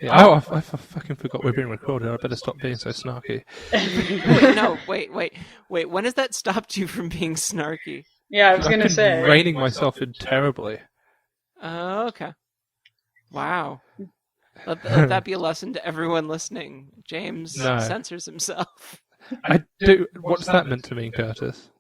Yeah. Oh, I fucking forgot we're being recorded. I better stop being so snarky. Wait. When has that stopped you from being snarky? Yeah, I was going to say. I've been reining myself in terribly. Okay. Wow. Let that be a lesson to everyone listening. James censors himself. I do. What's that meant to mean, Curtis?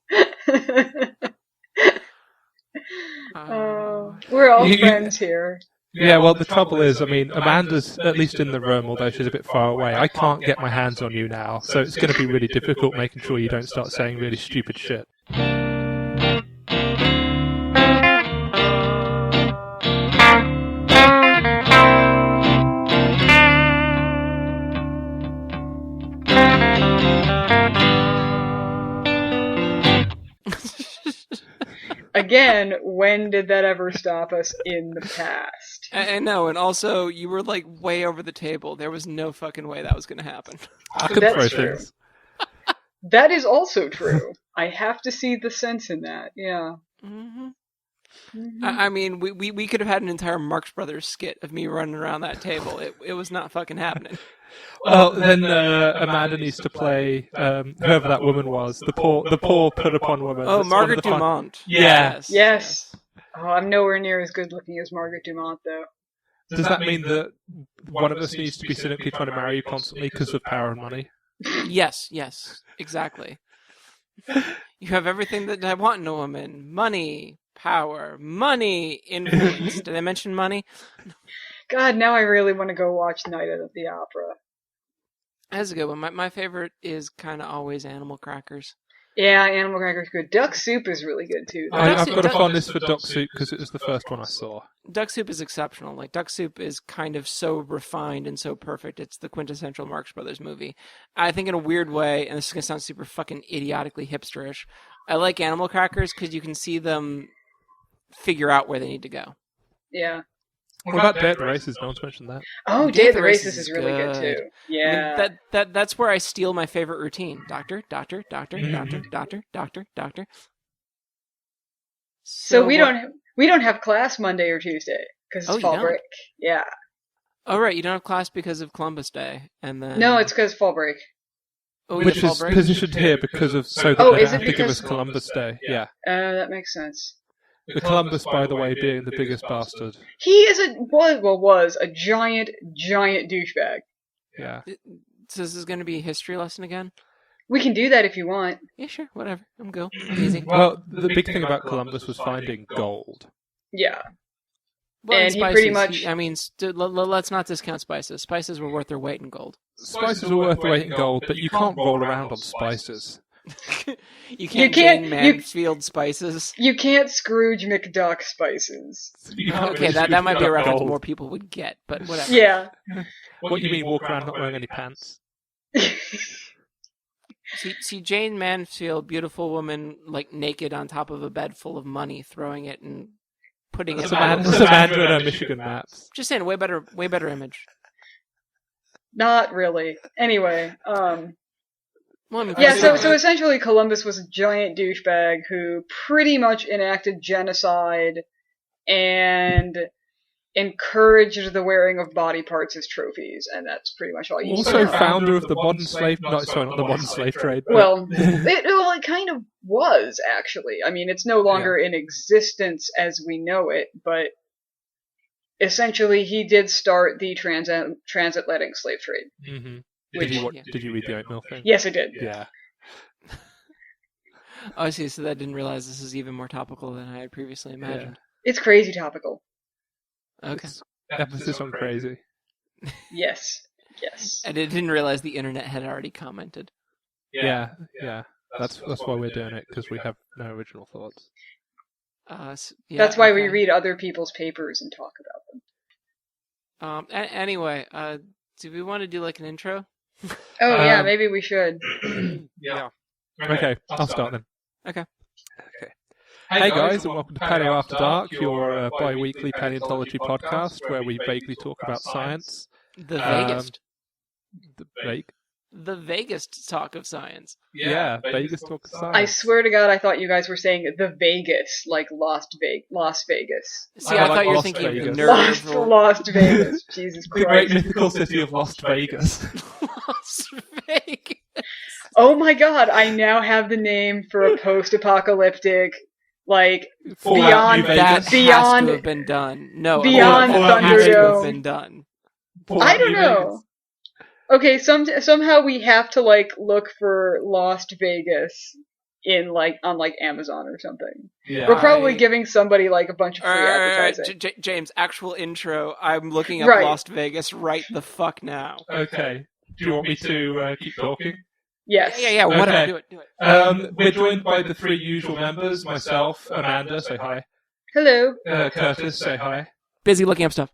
We're all friends here. Yeah, well, the trouble is, I mean, Amanda's at least in the room, although she's a bit far away. I can't get my hands on you now, so it's going to be really difficult making sure you don't start saying really stupid shit. Again, when did that ever stop us in the past? I know, and also, you were like way over the table. There was no fucking way that was going to happen. I could throw things. That is also true. I have to see the sense in that, yeah. Mm-hmm. Mm-hmm. I mean, we could have had an entire Marx Brothers skit of me running around that table. It was not fucking happening. Well, then Amanda needs to play whoever that woman was, the poor put upon woman. Oh, Margaret Dumont. Yes. Oh, I'm nowhere near as good looking as Margaret Dumont, though. Does that mean that one of us needs to be cynically trying to marry you constantly because of power and money? Yes, exactly. You have everything that I want in a woman: money, power, influence. Did I mention money? God, now I really want to go watch Night at the Opera. That's a good one. My favorite is kind of always Animal Crackers. Yeah, Animal Crackers good. Duck Soup is really good too. I've got a fondness for Duck Soup because it was the first one I saw. Duck Soup is exceptional. Like, Duck Soup is kind of so refined and so perfect. It's the quintessential Marx Brothers movie. I think in a weird way, and this is going to sound super fucking idiotically hipsterish, I like Animal Crackers because you can see them figure out where they need to go. Yeah. What about Day at the Races? No one's mentioned that. Oh, Day at the Races is really good too. Yeah. I mean, that's where I steal my favorite routine. Doctor. So we don't have class Monday or Tuesday because it's fall break. Yeah. Oh right, you don't have class because of Columbus Day, and then no, it's because fall break. Oh, which is positioned here because of they have to give us Columbus Day. Yeah. That makes sense. The Columbus, by the way, being the biggest bastard. He is was a giant douchebag. Yeah. So this is going to be a history lesson again? We can do that if you want. Yeah, sure, whatever. I'm go. Easy. Well, the big thing about Columbus was finding gold. Yeah. Well, and spices, he pretty much... let's not discount spices. Spices were worth their weight in gold. Spices were worth their weight in gold, but you can't roll around on spices. You can't Jane Mansfield spices. You can't Scrooge McDuck spices. Okay, that might be a reference more people would get, but whatever. Yeah. What you mean, walk around not wearing any pants? See, Jane Mansfield, beautiful woman, like naked on top of a bed full of money, throwing it and putting it. That's Amanda and her Michigan maps. Just saying, way better image. Not really. Anyway, Yeah, so essentially Columbus was a giant douchebag who pretty much enacted genocide and encouraged the wearing of body parts as trophies, and that's pretty much all you also founder of the modern slave... not the modern slave trade. But... Well, it kind of was, actually. I mean, it's no longer in existence as we know it, but essentially he did start the transatlantic slave trade. Mm-hmm. Did you read the oatmeal thing? Yes, I did. Yeah. Oh, I see. So I didn't realize this is even more topical than I had previously imagined. Yeah. It's crazy topical. Okay. Emphasis on crazy. Yes. And I didn't realize the internet had already commented. Yeah. That's why we're doing it, because we have no original thoughts. That's why we read other people's papers and talk about them. Anyway, do we want to do like an intro? Oh, yeah, maybe we should. Yeah. Okay, I'll start then. Okay. Hey guys, and welcome to Paleo After Dark, your bi-weekly paleontology podcast where we vaguely talk about science. The vaguest. The vague? the vaguest talk of science. Yeah, Vegas talk of science. I swear to God, I thought you guys were saying the Vegas, like Las Vegas. See, I I like thought you were Las thinking Vegas. of the nerve. Lost Vegas. Jesus The great Christ. mythical city of Las Vegas. Las Vegas. Oh my God, I now have the name for a post-apocalyptic, like, Fallout New beyond Vegas. That has Beyond- to have been done. No, Beyond that has to have Thunderdome. been done. Fallout I don't New know. Vegas. Okay, somehow we have to like look for Lost Vegas in on Amazon or something. Yeah. We're probably giving somebody like a bunch of free advertising. James, actual intro. I'm looking up Right. Lost Vegas right the fuck now. Okay. Do you want me to keep talking? Yes. Yeah, whatever. Okay. Do it. We're joined by the three usual members, myself, Amanda, say hi. Hello. Curtis, say hi. Busy looking up stuff.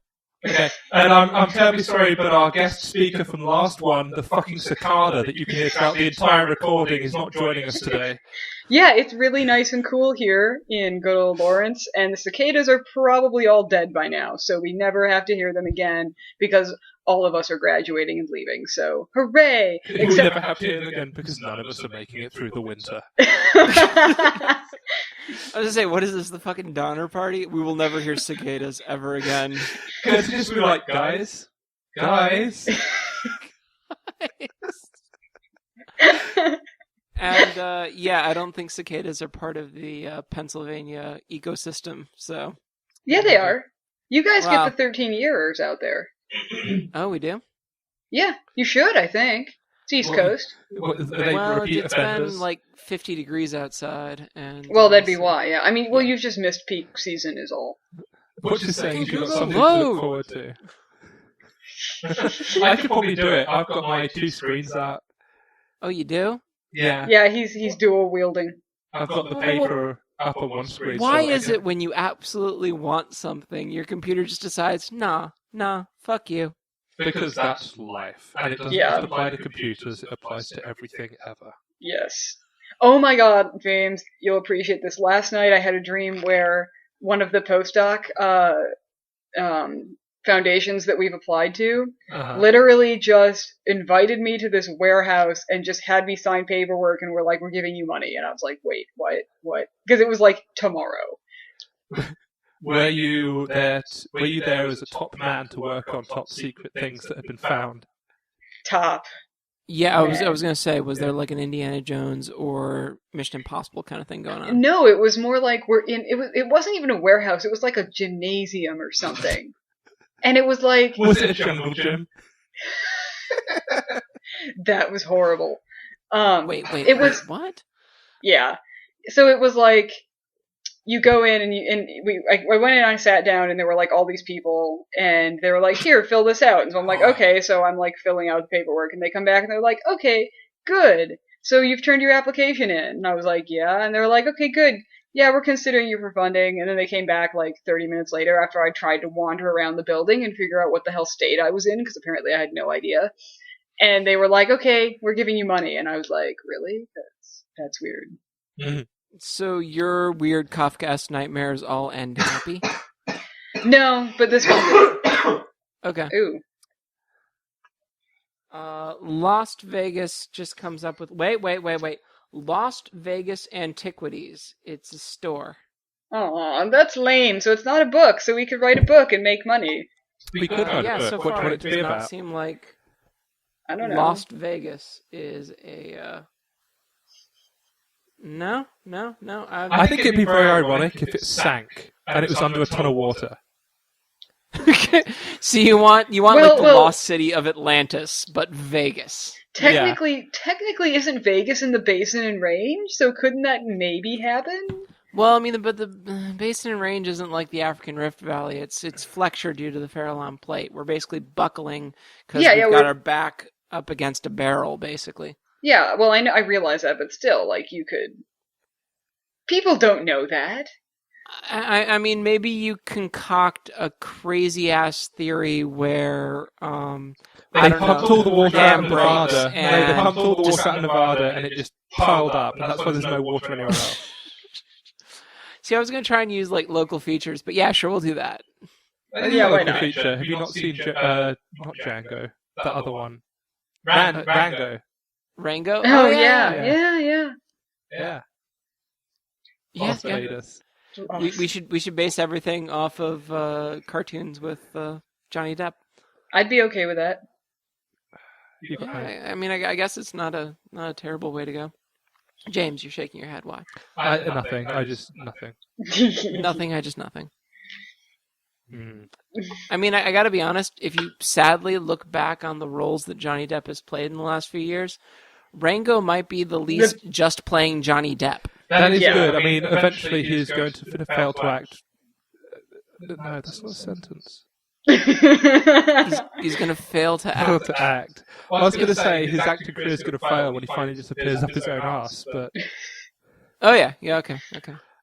Okay, and I'm terribly sorry, but our guest speaker from the last one, the fucking cicada that you can hear throughout the entire recording, is not joining us today. Yeah, it's really nice and cool here in good old Lawrence, and the cicadas are probably all dead by now, so we never have to hear them again because all of us are graduating and leaving. So hooray! We never have to hear them again because none of us are making it through the winter. I was gonna say, what is this, the fucking Donner Party? We will never hear cicadas ever again. Could just be like, guys? And, yeah, I don't think cicadas are part of the Pennsylvania ecosystem, so... Yeah, they are. You guys Wow. get the 13-years out there. Oh, we do? Yeah, you should, I think. It's East Coast. What, are they Well, repeat it's offenders? been, like, 50 degrees outside, and... Well, that'd be so- why, yeah. I mean, well, you've just missed peak season is all. What you're saying is you've got Google something to Vote. look forward to. I could probably do it. I've got my two screens up. Oh, you do? Yeah. Yeah, he's dual wielding. I've got the paper up on one screen. Why so I is can- it when you absolutely want something, your computer just decides, nah, fuck you? Because that's life. And it doesn't Yeah. just apply to computers, it applies to everything ever. Yes. Oh my God, James, you'll appreciate this. Last night I had a dream where one of the postdoc foundations that we've applied to Uh-huh. literally just invited me to this warehouse and just had me sign paperwork and were like, we're giving you money. And I was like, wait, what? Because it was like tomorrow. Were you there as a top man to work on top secret things that have been found? Top. Yeah, I was Man. gonna say, was there like an Indiana Jones or Mission Impossible kind of thing going on? No, it was more like it wasn't even a warehouse, it was like a gymnasium or something. And it was like Was it a jungle gym? that was horrible. Wait, it was what? yeah. So it was like you go in and I went in and I sat down and there were like all these people and they were like, here, fill this out. And so I'm like, okay, so I'm like filling out the paperwork and they come back and they're like, okay, good. So you've turned your application in. And I was like, yeah. And they were like, okay, good. Yeah, we're considering you for funding. And then they came back like 30 minutes later after I tried to wander around the building and figure out what the hell state I was in because apparently I had no idea. And they were like, okay, we're giving you money. And I was like, really? That's weird. Mm-hmm. So your weird Kafkaesque nightmares all end happy? No, but this one. Okay. Ooh. Lost Vegas just comes up with wait. Lost Vegas Antiquities. It's a store. Oh, that's lame. So it's not a book. So we could write a book and make money. We could write Yeah, a book. so What do you far want it it to does be not about? seem like I don't know. Lost Vegas is a. No. I think it'd be very ironic if it sank and it was under a ton of water. So you want Well, like the well- lost city of Atlantis, but Vegas. Technically, isn't Vegas in the Basin and Range? So couldn't that maybe happen? Well, I mean, but the Basin and Range isn't like the African Rift Valley. It's flexure due to the Farallon Plate. We're basically buckling because we've got we're- our back up against a barrel, basically. Yeah, well, I realize that, but still, like, you could. People don't know that. I mean, maybe you concoct a crazy ass theory where They I don't pumped know, all the water out of dam breaks Nevada. No, they and pumped all the just- water out of Nevada and it just piled up, and that's why there's no water anywhere else. See, I was gonna try and use like local features, but yeah, sure, we'll do that. Yeah, why Local not? feature. Have you not seen not Django? That other one. Rango. Rango? Oh, yeah. yeah. Yeah. Yeah. Darth Vader's. We should base everything off of cartoons with Johnny Depp. I'd be okay with that. Yeah, I mean, I guess it's not a terrible way to go. James, you're shaking your head. Why? Nothing. I just nothing. Nothing. I just nothing. Mm. I mean, I got to be honest. If you sadly look back on the roles that Johnny Depp has played in the last few years, Rango might be the least just playing Johnny Depp. That is good. I mean, eventually he's going to fail to act. No, that's not a sentence. He's going to fail to act. Fail to act. I was going to say his acting career is going to fail when he finally just appears up his own ass, but. Oh yeah, okay.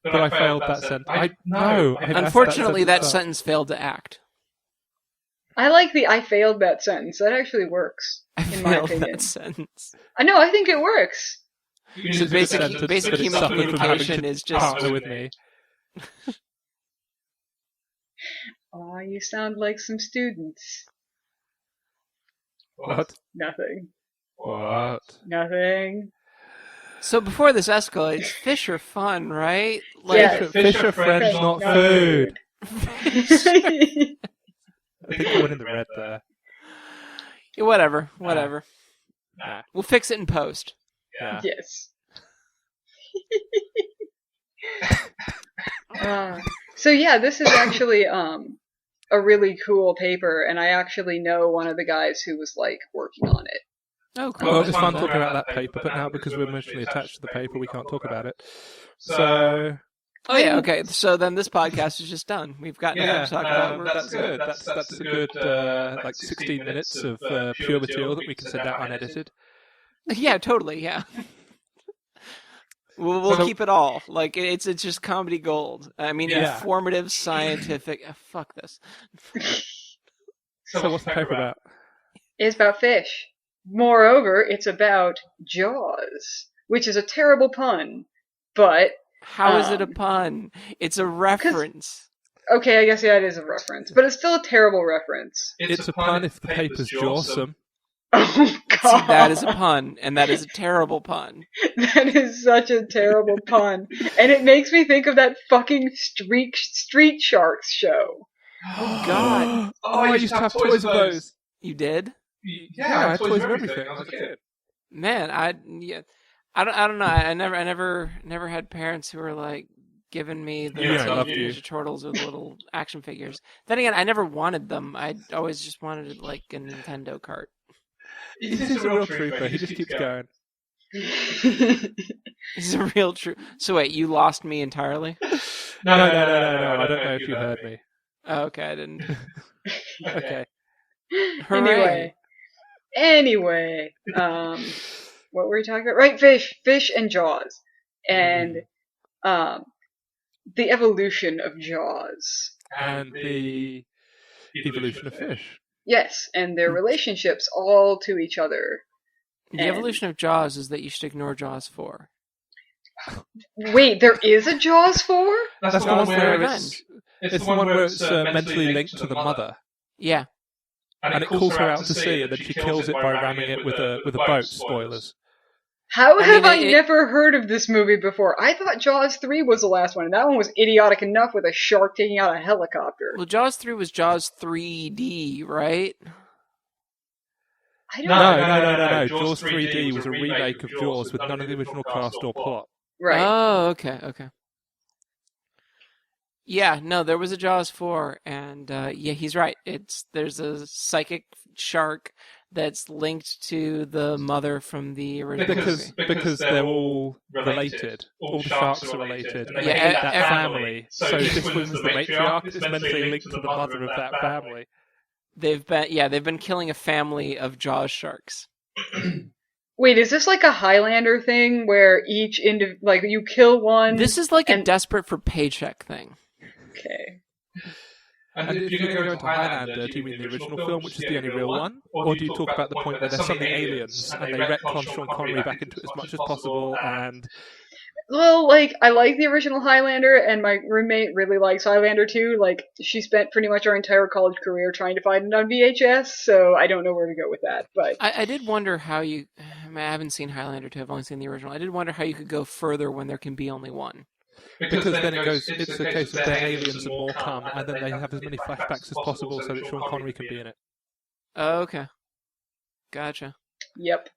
But I failed that sentence. No. Unfortunately, that sentence failed to act. I like the "I failed that" sentence. That actually works. In my opinion. That sentence. I know. I think it works. So basic human communication is just partner with me. Aw, you sound like some students. What? Nothing. What? Nothing. So before this escalates, fish are fun, right? Yeah. Fish are friends, not food. I think I went in the red there. Yeah, whatever. Nah. We'll fix it in post. Yeah. Yes. So yeah, this is actually a really cool paper, and I actually know one of the guys who was like working on it. Oh, cool. Well, it's fun talking about that paper, but now because we're emotionally attached to the paper, we can't talk about it. So. Oh yeah, okay. So then this podcast is just done. We've got nothing to talk about. That's good. That's a good 16 minutes of pure material that we can send out unedited. Yeah, totally. Yeah. We'll keep it all. Like it's just comedy gold. I mean, informative, scientific. Fuck this. So what's the paper about? It's about fish. Moreover, it's about Jaws, which is a terrible pun, but... How is it a pun? It's a reference. Okay, I guess it is a reference, but it's still a terrible reference. It's a pun if the paper's Jawsome. Oh, God. See, that is a pun, and that is a terrible pun. That is such a terrible pun. And it makes me think of that fucking Street Sharks show. Oh, God. I used to have toys of those. You did? Yeah, I had toys of everything. I was a kid. Man, I don't know. I never had parents who were like giving me the Ninja Turtles with little action figures. Then again, I never wanted them. I always just wanted like a Nintendo cart. He's a real trooper. He just keeps going. He's a real trooper. So wait, you lost me entirely? No. I don't know if you heard me. Oh, okay, I didn't. Okay. Hooray. Anyway, what were we talking about? Right, fish and Jaws, and the evolution of Jaws, and the evolution of fish. Yes, and their relationships all to each other. The evolution of Jaws is that you should ignore Jaws 4. Wait, there is a Jaws 4? That's the one where it's the one where it's mentally linked to the mother. Yeah. And it calls her out to sea, and then she kills it by ramming it with a boat. Spoilers. How have I never heard of this movie before? I thought Jaws 3 was the last one, and that one was idiotic enough with a shark taking out a helicopter. Well, Jaws 3 was Jaws 3D, right? I don't know. No. Jaws 3D was a remake of Jaws with none of the original cast or plot. Right. Oh, okay. Yeah, no, there was a Jaws 4, and yeah, he's right. There's a psychic shark that's linked to the mother from the original movie. Because they're all related. All the sharks are related. And they hate that family. So this woman's the matriarch is mentally linked to the mother of that family. They've been killing a family of Jaws sharks. Wait, is this like a Highlander thing where each like you kill one? This is like a desperate for paycheck thing. Okay. And if you're going to go into Highlander, do you mean the original film, which is the only real one? Or do you talk about the point where there's suddenly aliens and they retcon Sean Connery back into it as much as possible and... Well, like, I like the original Highlander, and my roommate really likes Highlander too. Like, she spent pretty much our entire college career trying to find it on VHS, so I don't know where to go with that. But I did wonder how you. I mean, I haven't seen Highlander 2. I've only seen the original. I did wonder how you could go further when there can be only one. Because then it goes, it's a case of they're aliens and more come, and then they have as many flashbacks as possible so that Sean Connery can be in it. Oh, okay. Gotcha. yep.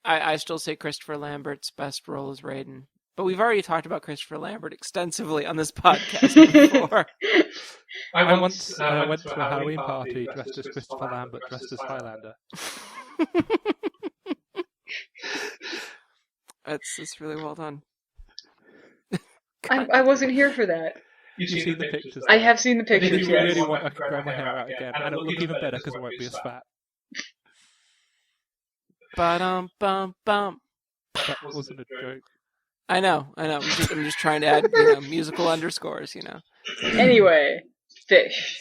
I still say Christopher Lambert's best role is Raiden. But we've already talked about Christopher Lambert extensively on this podcast before. I once went to a Halloween party dressed as Christopher Lambert, dressed as Highlander. That's really well done. I wasn't here for that. You've seen the pictures? I have seen the If pictures, you really yes. want, I can grow my hair out again, and it'll look even better because I won't be as fat. Ba-dum-bum-bum. That wasn't a joke. I know. I'm just trying to add, musical underscores, Anyway, fish.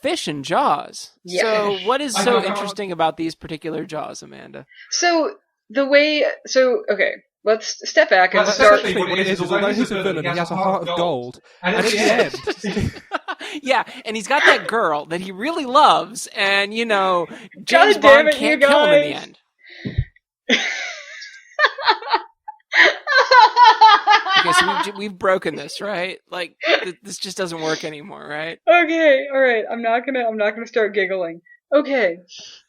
Fish and Jaws. Yeah. So what is so interesting about these particular Jaws, Amanda? So, okay, let's step back and Well, start. essentially what it is although he's a villain, he has a heart of gold. And at the end... Yeah, and he's got that girl that he really loves, and, James God damn Bond it, can't you kill him in the guys. end. Okay, so we've broken this, right? Like, this just doesn't work anymore, right? Okay, alright, I'm not gonna start giggling. Okay,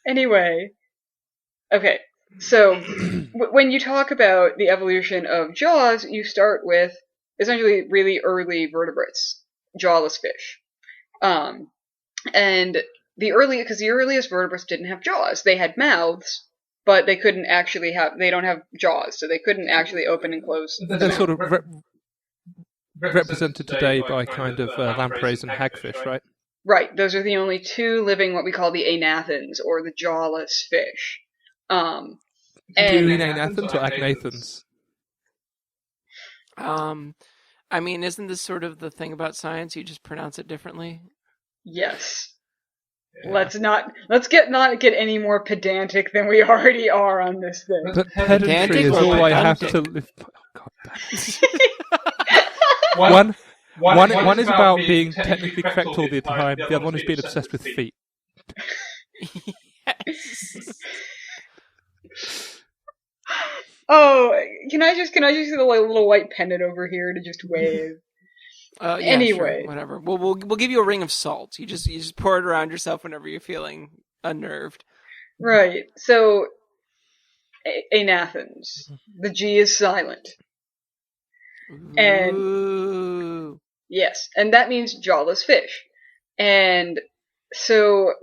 anyway. Okay, so, when you talk about the evolution of Jaws, you start with, essentially, really early vertebrates. Jawless fish. And because the earliest vertebrates didn't have jaws. They had mouths, but they don't have jaws, so they couldn't actually open and close. They're sort of represented today by kind of lampreys and hagfish, right? Right, those are the only two living what we call the anathans, or the jawless fish. Do you mean anathans or agnathans? I mean, isn't this sort of the thing about science? You just pronounce it differently? Yes. Yeah. Let's not get any more pedantic than we already are on this thing. But pedantry is all I have to live by. Oh, God damn it. One is about being technically correct all the time, the other one is being obsessed with feet. Yes. Oh, can I just get a little white pendant over here to just wave? Yeah, Anyway. sure, whatever. We'll give you a ring of salt. You just pour it around yourself whenever you're feeling unnerved. Right. So, anathans. The G is silent. And Ooh. yes, and that means jawless fish. And so,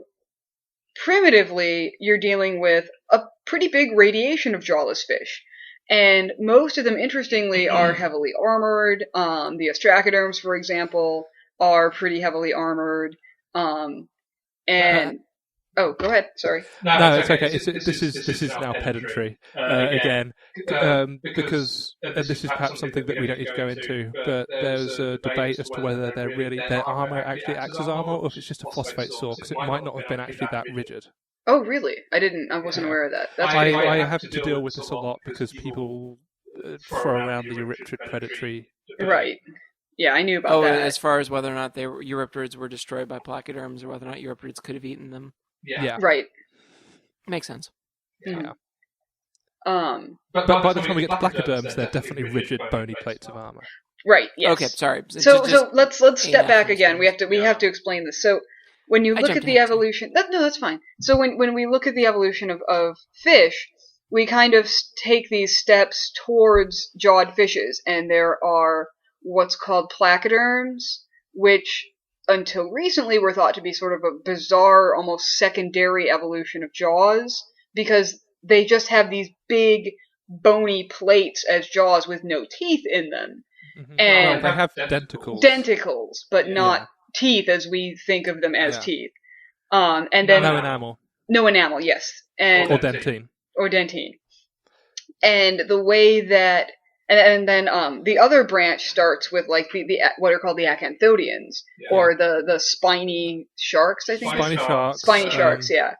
primitively, you're dealing with a pretty big radiation of jawless fish. And most of them, interestingly, are heavily armored. The ostracoderms, for example, are pretty heavily armored. Oh, go ahead. Sorry. No, it's okay. This is now pedantry again, because this is perhaps something that we don't need to go into. But there's a debate as to whether their armor actually acts as armor, or if it's just a phosphate saw, because it might not have been actually that rigid. Oh, really? I wasn't aware of that. That's pretty cool. I have to deal with this a lot because people throw around the Euryptrid predatory. Right. Yeah, I knew about that. As far as whether or not Euryptrids were destroyed by Placoderms, or whether or not Euryptrids could have eaten them. Yeah. Right. Makes sense. Yeah. But by the time we get to Placoderms, they're definitely rigid, bony plates of armor. Right. Yes. Okay. Sorry. So let's step back again. We have to explain this. So when you look at the evolution, that's fine. So when we look at the evolution of fish, we kind of take these steps towards jawed fishes, and there are what's called placoderms, which until recently were thought to be sort of a bizarre, almost secondary evolution of jaws, because they just have these big, bony plates as jaws with no teeth in them. Mm-hmm. And they have denticles. Denticles, but not teeth as we think of them as teeth. And then no enamel. No enamel, yes. And or dentine. Or dentine. And the way that and then the other branch starts with like the what are called the acanthodians, or the spiny sharks, I think. Spiny sharks, yeah.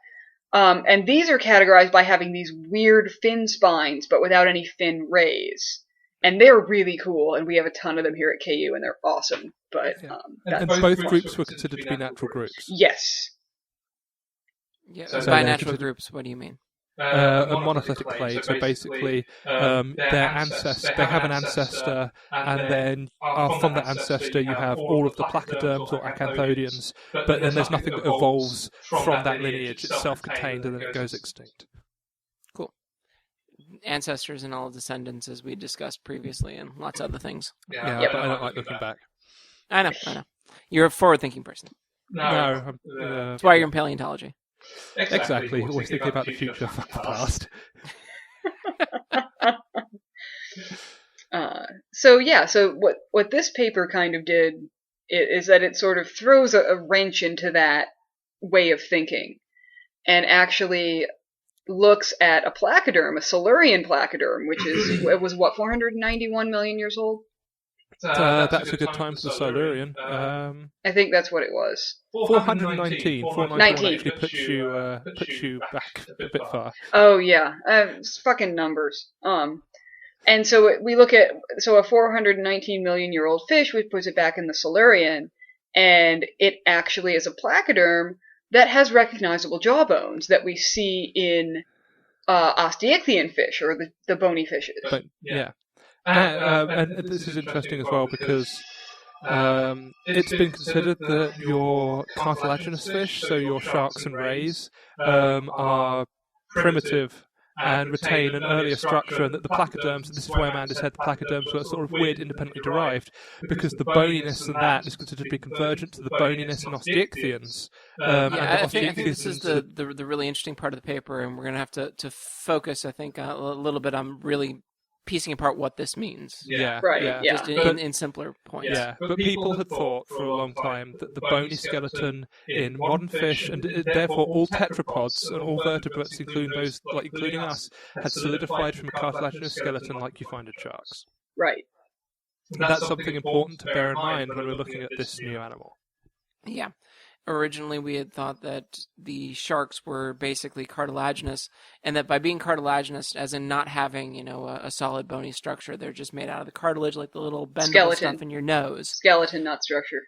And these are categorized by having these weird fin spines, but without any fin rays. And they're really cool, and we have a ton of them here at KU, and they're awesome. But and both groups were considered to be natural groups. Yes. Yeah. So by natural groups, what do you mean? A monothetic clade. So basically, they have an ancestor, and then from that ancestor you have all of the placoderms or acanthodians, but then there's nothing that evolves from that lineage. It's self-contained, and then it goes extinct. Cool. Ancestors and all descendants, as we discussed previously, and lots of other things. Yeah, but I don't like looking back. I know. You're a forward-thinking person. No. That's why you're in paleontology. Exactly. Always thinking about the future, fuck the past. So what this paper kind of did is that it sort of throws a wrench into that way of thinking, and actually looks at a placoderm, a Silurian placoderm, which was 491 million years old. That's a good time for the Silurian. I think that's what it was. 419. 491 actually puts you back a bit far. Oh yeah, it's fucking numbers. And so we look at a 419 million year old fish, which puts it back in the Silurian, and it actually is a placoderm that has recognizable jawbones that we see in osteichthyon fish, or the bony fishes. But, yeah. And this is interesting as well because it's been considered that your cartilaginous fish, so your sharks and rays, are primitive and retain an earlier structure, and that the placoderms, and this is why Amanda said the placoderms were sort of weird independently derived, because the boniness in that is considered to be convergent to the boniness in osteichthyons. I think this is the really interesting part of the paper, and we're going to have to focus, I think, a little bit on really piecing apart what this means. Just in simpler points. Yeah, but people had thought for a long time that the bony skeleton in modern fish, and therefore all tetrapods and all vertebrates, including us, had solidified from a cartilaginous skeleton like you find in sharks. Right. And that's something important to bear in mind when we're looking at this new animal. Yeah. Originally, we had thought that the sharks were basically cartilaginous, and that by being cartilaginous, as in not having, a solid bony structure, they're just made out of the cartilage, like the little bendable stuff in your nose. Skeleton, not structure.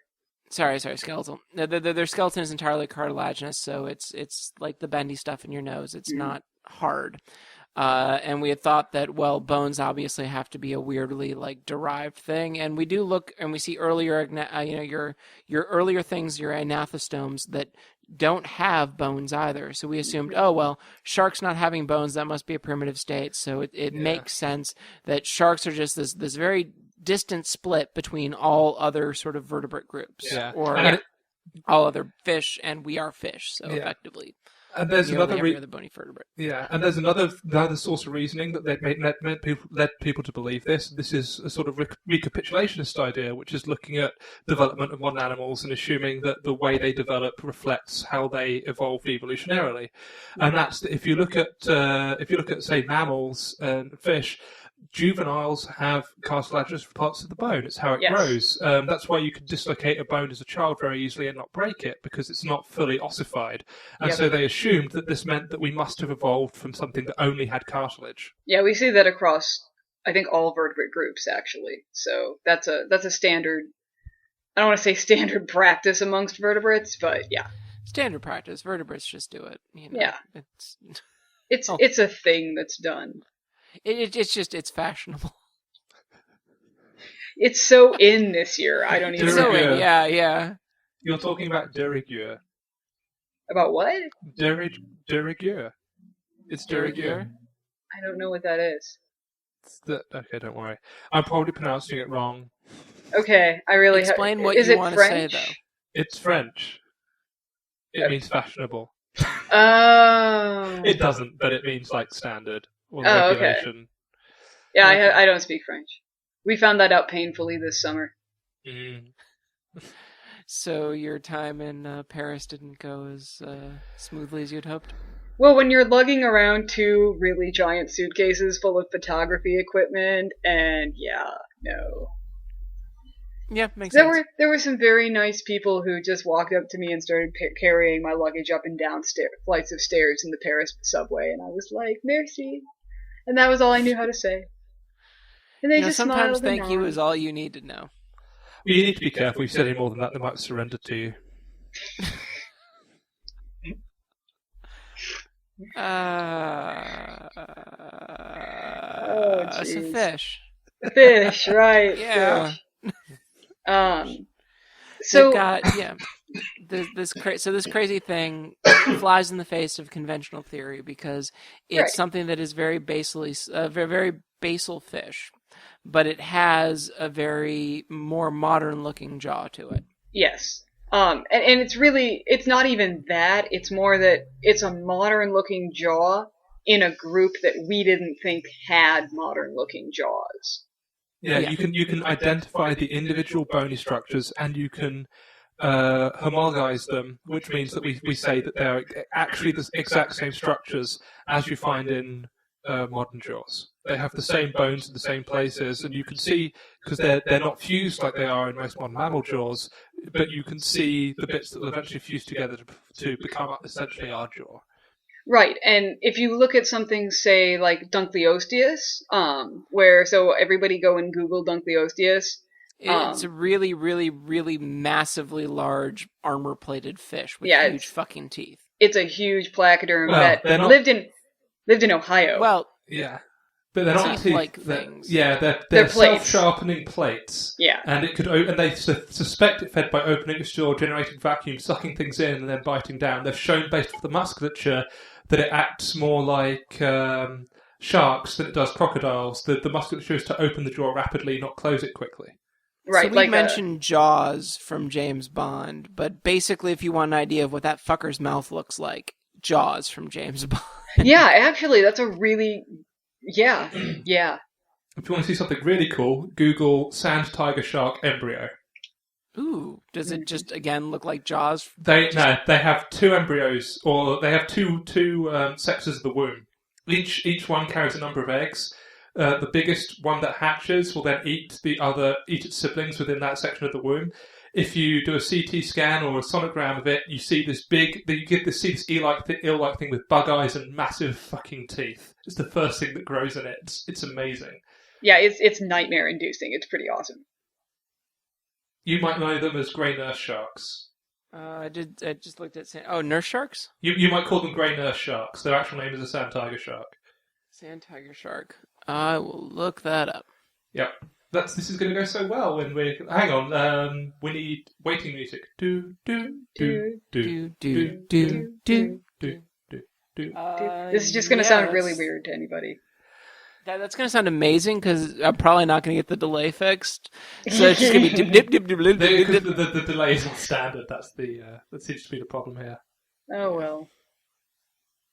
Sorry, skeletal. Their skeleton is entirely cartilaginous, so it's like the bendy stuff in your nose. It's not hard. And we had thought that, well, bones obviously have to be a weirdly derived thing, and we do look and we see earlier, your earlier things, your anathostomes that don't have bones either. So we assumed, sharks not having bones, that must be a primitive state. So it makes sense that sharks are just this very distant split between all other sort of vertebrate groups, or all other fish, and we are fish. So effectively. And there's another bony vertebrate. Yeah, and there's another source of reasoning that led people to believe this. This is a sort of recapitulationist idea, which is looking at development of modern animals and assuming that the way they develop reflects how they evolved evolutionarily. And that's that if you look at say mammals and fish, juveniles have cartilaginous parts of the bone. It's how it grows. That's why you can dislocate a bone as a child very easily and not break it, because it's not fully ossified. And so they assumed that this meant that we must have evolved from something that only had cartilage. Yeah, we see that across, I think, all vertebrate groups, actually. So that's a standard, I don't want to say standard practice amongst vertebrates, but yeah. Standard practice. Vertebrates just do it. Yeah. It's a thing that's done. It's fashionable. It's so in this year. I don't even know. So in, yeah. You're talking about de rigueur. About what? De rigueur. It's de rigueur. I don't know what that is. Okay, don't worry. I'm probably pronouncing it wrong. Okay, I really explain what you want to say though. It's French. It means fashionable. Oh. It doesn't, but it means standard. Or regulation. Okay. Yeah, I don't speak French. We found that out painfully this summer. So your time in Paris didn't go as smoothly as you'd hoped? Well, when you're lugging around 2 really giant suitcases full of photography equipment, and no. Yeah, makes sense. There were some very nice people who just walked up to me and started carrying my luggage up and down flights of stairs in the Paris subway, and I was like, merci. And that was all I knew how to say. And they just sometimes smiled and thank you nodded. is all you need to know. Well, you need to be careful. If you said any more than that, they might surrender to you. It's a jeez. fish. Fish, right? Yeah. Fish. They've So got this crazy thing flies in the face of conventional theory because it's Right. something that is very very basal fish, but it has a very more modern looking jaw to it. yes. And it's not even that. It's more that it's a modern looking jaw in a group that we didn't think had modern looking jaws. Yeah, you can identify the individual bony structures, and you can homologize them, which means that we say that they're actually the exact same structures as you find in modern jaws. They have the same bones in the same places, and you can see, because they're not fused like they are in most modern mammal jaws, but you can see the bits that will eventually fuse together to become essentially our jaw. Right, and if you look at something, say, like Dunkleosteus, so everybody go and Google Dunkleosteus. It's a really, really, really massively large armor-plated fish with huge fucking teeth. It's a huge placoderm Well, that not... lived in Ohio. Well, yeah. But they're not teeth-like things. They're self-sharpening plates. Yeah. And they suspect it fed by opening its jaw, generating vacuum, sucking things in, and then biting down. They've shown, based off the musculature, that it acts more like sharks than it does crocodiles. The musculature is to open the jaw rapidly, not close it quickly. Right. So we mentioned Jaws from James Bond, but basically, if you want an idea of what that fucker's mouth looks like, Jaws from James Bond. Yeah, actually, that's a really... Yeah. If you want to see something really cool, Google sand tiger shark embryo. Ooh, does it just again look like Jaws? They have two embryos, or they have two sections of the womb. Each one carries a number of eggs. The biggest one that hatches will then eat its siblings within that section of the womb. If you do a CT scan or a sonogram of it, you see this eel-like thing with bug eyes and massive fucking teeth. It's the first thing that grows in it. It's amazing. Yeah, it's nightmare-inducing. It's pretty awesome. You might know them as grey nurse sharks. I just looked at nurse sharks? You might call them grey nurse sharks. Their actual name is a sand tiger shark. Sand tiger shark. I will look that up. Yep. This is going to go so well when we... Hang on. We need waiting music. Do, do, do, do, do, do, do, do, do. This is just going to sound really weird to anybody. That's going to sound amazing because I'm probably not going to get the delay fixed. So it's just going to be dip, dip, dip, dip, dip, dip. The delay is not standard. That seems to be the problem here. Oh well.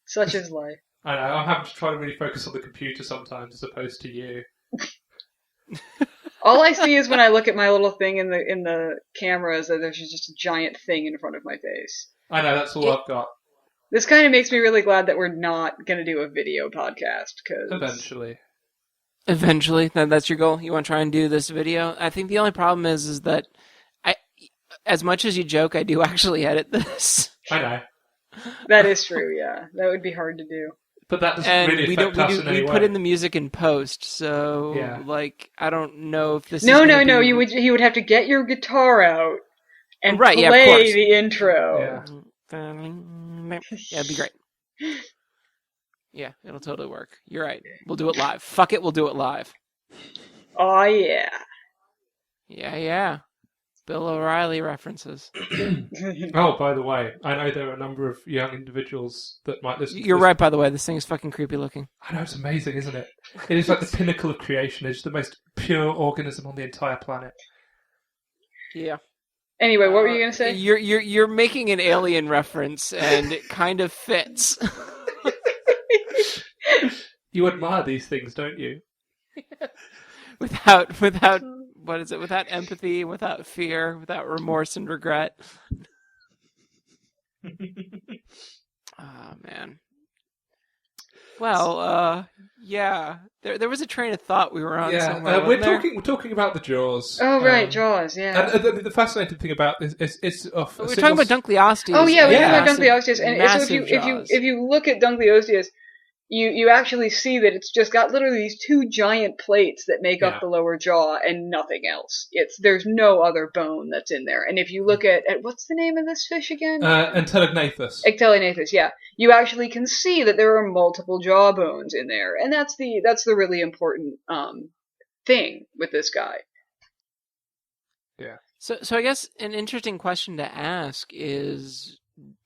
Such is life. I know. I'm having to try to really focus on the computer sometimes as opposed to you. All I see is when I look at my little thing in the camera is that there's just a giant thing in front of my face. I know, that's all I've got. This kind of makes me really glad that we're not going to do a video podcast, because... Eventually? That's your goal? You want to try and do this video? I think the only problem is that as much as you joke, I do actually edit this. I know. That is true, yeah. That would be hard to do. But that doesn't really affect us in any way. We put in the music in post, so I don't know if this. No. You would have to get your guitar out and play the intro. Yeah, it'd be great. Yeah, it'll totally work. You're right. We'll do it live. Fuck it, we'll do it live. Oh yeah. Yeah. Bill O'Reilly references. Oh, by the way, I know there are a number of young individuals that might listen to You're right, by the way. This thing is fucking creepy looking. I know, it's amazing, isn't it? It is like the pinnacle of creation. It's the most pure organism on the entire planet. Yeah. Anyway, what were you going to say? You're making an alien reference, and it kind of fits. You admire these things, don't you? Without what is it? Without empathy, without fear, without remorse and regret. Oh man. Well, yeah. There was a train of thought we were on. Yeah, we're talking about the Jaws. Oh right, Jaws. Yeah. And the fascinating thing about this is we're talking about Dunkleosteus. Oh yeah, we're talking about Dunkleosteus. And so if you look at Dunkleosteus, you actually see that it's just got literally these two giant plates that make up Yeah. the lower jaw and nothing else. There's no other bone that's in there. And if you look at what's the name of this fish again? Entelognathus. Ectelognathus, yeah. You actually can see that there are multiple jaw bones in there, and that's the really important thing with this guy. Yeah. So I guess an interesting question to ask is,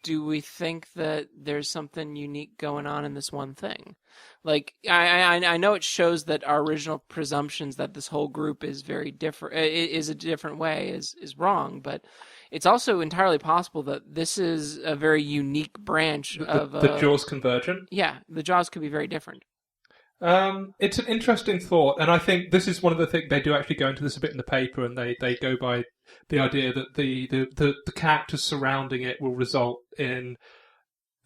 do we think that there's something unique going on in this one thing? Like, I know it shows that our original presumptions that this whole group is very different, is a different way, is wrong, but it's also entirely possible that this is a very unique branch of... The jaws convergent? Yeah, the jaws could be very different. It's an interesting thought, and I think this is one of the things they do actually go into this a bit in the paper, and they go by the idea that the characters surrounding it will result in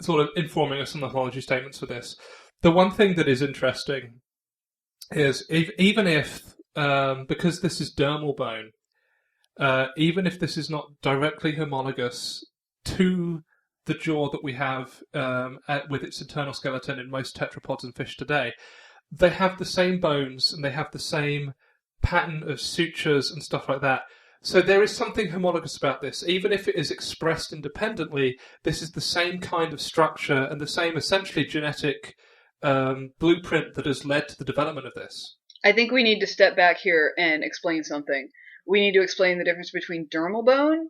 sort of informing us on the homology statements for this. The one thing that is interesting is even if because this is dermal bone, even if this is not directly homologous to the jaw that we have with its internal skeleton in most tetrapods and fish today, they have the same bones and they have the same pattern of sutures and stuff like that. So there is something homologous about this. Even if it is expressed independently, this is the same kind of structure and the same essentially genetic blueprint that has led to the development of this. I think we need to step back here and explain something. We need to explain the difference between dermal bone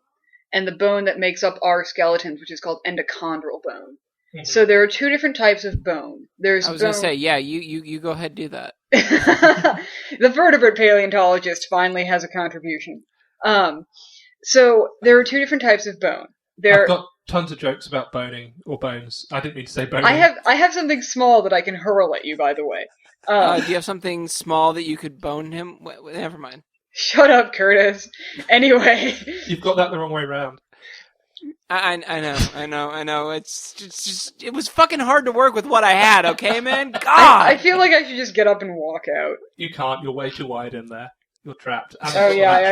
and the bone that makes up our skeletons, which is called endochondral bone. Mm-hmm. So there are two different types of bone. I was going to say, yeah, you go ahead and do that. The vertebrate paleontologist finally has a contribution. So there are two different types of bone. I've got tons of jokes about boning or bones. I didn't mean to say boning. I have something small that I can hurl at you, by the way. Do you have something small that you could bone him? Never mind. Shut up, Curtis. Anyway. You've got that the wrong way around. I know. It's just, it was fucking hard to work with what I had, okay, man? God! I feel like I should just get up and walk out. You can't. You're way too wide in there. You're trapped. Oh yeah, I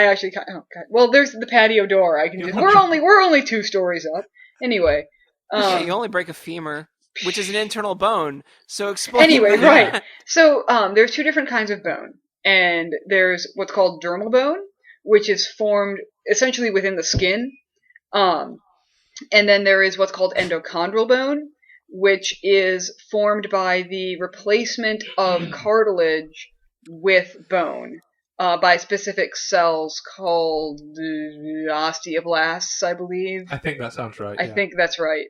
actually can't. Oh god. Well, there's the patio door. I can just. We're only 2 stories up. Anyway. Yeah, you only break a femur, which is an internal bone. So explain. Anyway, right. So there's 2 different kinds of bone, and there's what's called dermal bone, which is formed essentially within the skin. And then there is what's called endochondral bone, which is formed by the replacement of cartilage with bone by specific cells called osteoblasts, I believe. I think that sounds right. I think that's right.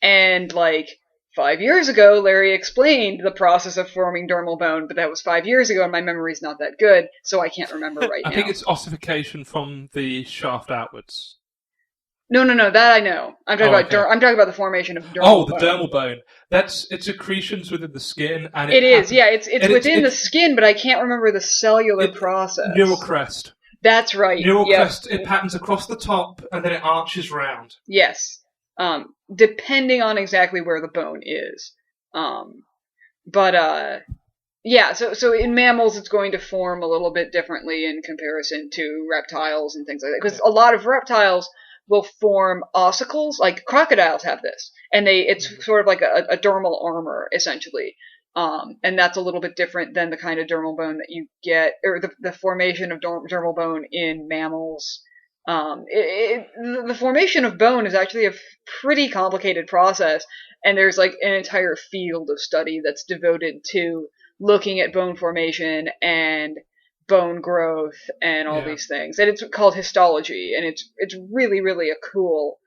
And like 5 years ago, Larry explained the process of forming dermal bone, but that was 5 years ago, and my memory's not that good, so I can't remember right now. I think it's ossification from the shaft outwards. No, that I know. I'm talking about. I'm talking about the formation of dermal bone. Oh, the dermal bone. It's accretions within the skin, and it is. Yeah, it's within the skin, but I can't remember the cellular process. Neural crest. That's right. Neural crest. It patterns across the top, and then it arches round. Yes. Depending on exactly where the bone is. Yeah. So in mammals, it's going to form a little bit differently in comparison to reptiles and things like that, because a lot of reptiles will form ossicles, like crocodiles have this, and it's sort of like a dermal armor, essentially. And that's a little bit different than the kind of dermal bone that you get, or the formation of dermal bone in mammals. The formation of bone is actually a pretty complicated process, and there's like an entire field of study that's devoted to looking at bone formation and bone growth and all these things, and it's called histology, and it's really, really a cool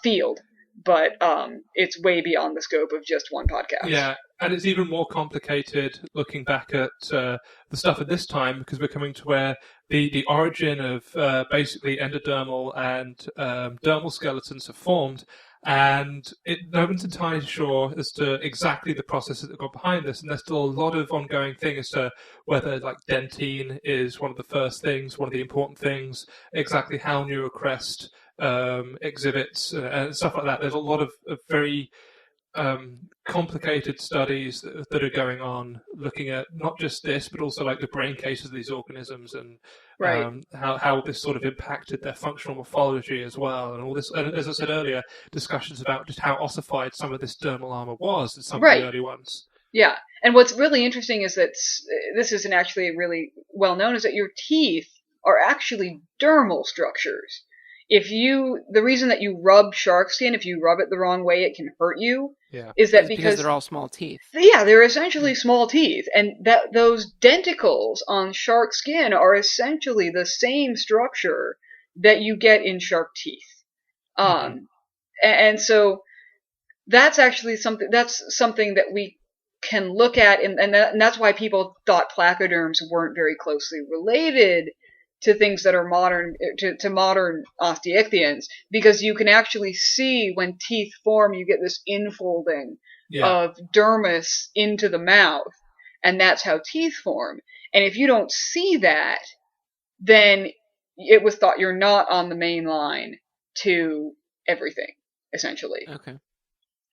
field, but it's way beyond the scope of just one podcast. Yeah, and it's even more complicated looking back at the stuff at this time, because we're coming to where the origin of basically endodermal and dermal skeletons have formed, and no one's entirely sure as to exactly the processes that got behind this, and there's still a lot of ongoing thing as to whether like dentine is one of the first things, one of the important things, exactly how neurocrest exhibits and stuff like that. There's a lot of very complicated studies that are going on, looking at not just this, but also like the brain cases of these organisms and Right. how this sort of impacted their functional morphology as well, and all this. And as I said earlier, discussions about just how ossified some of this dermal armor was in some of Right. the early ones. Yeah. And what's really interesting is that this isn't actually really well known, is that your teeth are actually dermal structures. The reason that you rub shark skin, if you rub it the wrong way, it can hurt you, Yeah. is that because they're all small teeth. Yeah, they're essentially small teeth, and that those denticles on shark skin are essentially the same structure that you get in shark teeth. And so that's actually something that we can look at, and that's why people thought placoderms weren't very closely related to things that are modern, to modern osteichthyans, because you can actually see when teeth form, you get this infolding of dermis into the mouth, and that's how teeth form. And if you don't see that, then it was thought you're not on the main line to everything, essentially. Okay.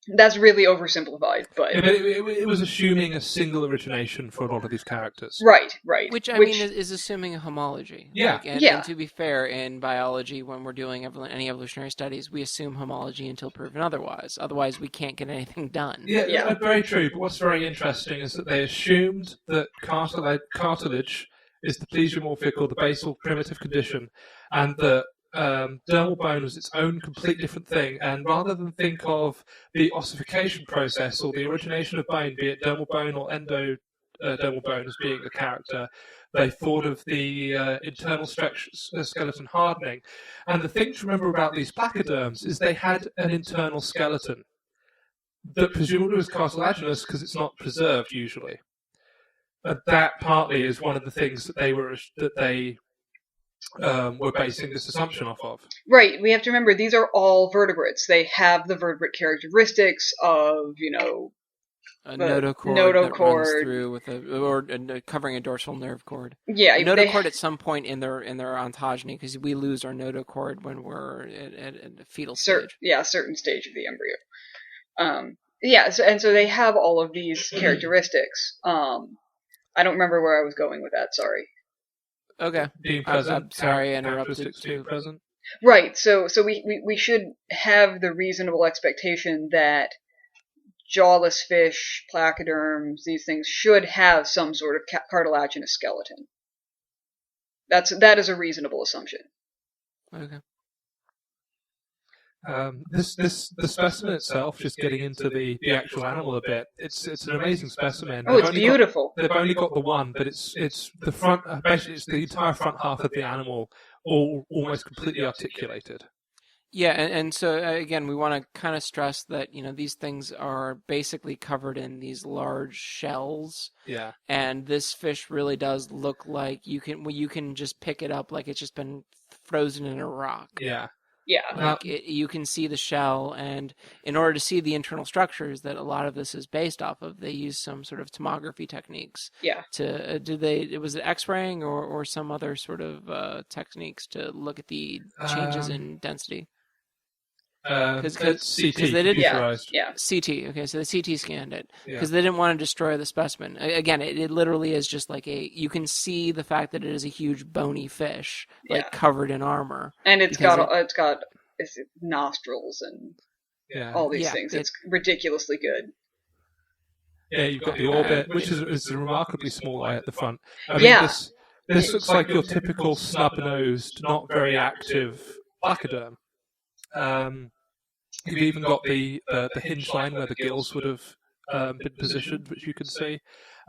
That's really oversimplified, but it was assuming a single origination for a lot of these characters. Right. Which I mean is assuming a homology. Yeah. And to be fair, in biology, when we're doing any evolutionary studies, we assume homology until proven otherwise. Otherwise, we can't get anything done. Yeah, very true. But what's very interesting is that they assumed that cartilage is the plesiomorphic or the basal primitive condition, and that dermal bone was its own complete different thing, and rather than think of the ossification process or the origination of bone, be it dermal bone or endodermal bone, as being the character, they thought of the internal skeleton hardening. And the thing to remember about these placoderms is they had an internal skeleton that presumably was cartilaginous because it's not preserved usually. That partly is one of the things that they were basing this assumption off of. Right. We have to remember these are all vertebrates. They have the vertebrate characteristics of, a notochord that runs through covering a dorsal nerve cord. Yeah, a notochord at some point in their ontogeny, because we lose our notochord when we're at a fetal stage. Yeah, a certain stage of the embryo. So they have all of these characteristics. I don't remember where I was going with that. Sorry. Okay. Being present. I'm sorry I interrupted being present. Right. So we should have the reasonable expectation that jawless fish, placoderms, these things should have some sort of cartilaginous skeleton. That is a reasonable assumption. Okay. The specimen itself, just getting into the actual animal a bit, it's an amazing specimen. Oh, it's beautiful. They've only got the one, but it's the front, basically it's the entire front half of the animal, all almost completely articulated. Yeah, and so again, we want to kind of stress that these things are basically covered in these large shells. Yeah. And this fish really does look like you can just pick it up like it's just been frozen in a rock. Yeah. Yeah. You can see the shell, and in order to see the internal structures that a lot of this is based off of, they use some sort of tomography techniques. Yeah. Was it X-raying or some other sort of techniques to look at the changes in density? Because CT, they did, yeah. CT. Okay, so the CT scanned it because they didn't want to destroy the specimen. Again, it literally is just like you can see the fact that it is a huge bony fish, like covered in armor, and it's got nostrils and all these things. It's ridiculously good. Yeah, you've got the orbit, which is a remarkably small eye at the front. I mean, this looks like your typical snub-nosed, not very active placoderm. You've even got the hinge line where the gills would have been positioned, which you can see.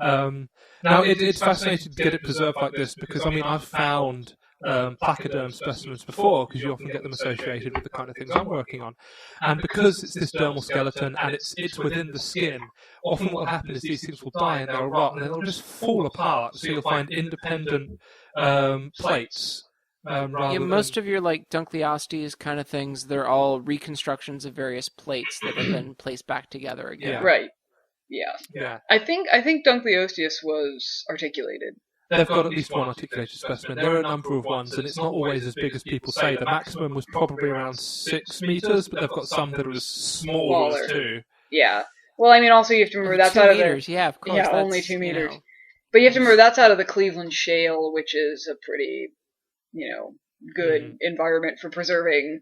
Now, it's fascinating to get it preserved like this because, I mean, I've found placoderm specimens before because you often get them associated with the kind of things I'm working on. And because it's this dermal skeleton and it's within the skin, often what will happen is these things will die and they'll rot and then they'll just fall apart. So you'll find independent plates. Most of your Dunkleostes kind of things, they're all reconstructions of various plates that have been placed back together again. Yeah. Right. Yeah. I think Dunkleosteus was articulated. They've got at least one articulated specimen. There are a number of ones, and it's not always as big as people say. The maximum was probably around 6 meters, but they've got some that are as small as 2. Yeah. Well, I mean, also you have to remember that's 2 out of meters. the Yeah, of course. yeah, that's, only 2 meters. You know, But you have to remember that's out of the Cleveland Shale, which is a pretty, good environment for preserving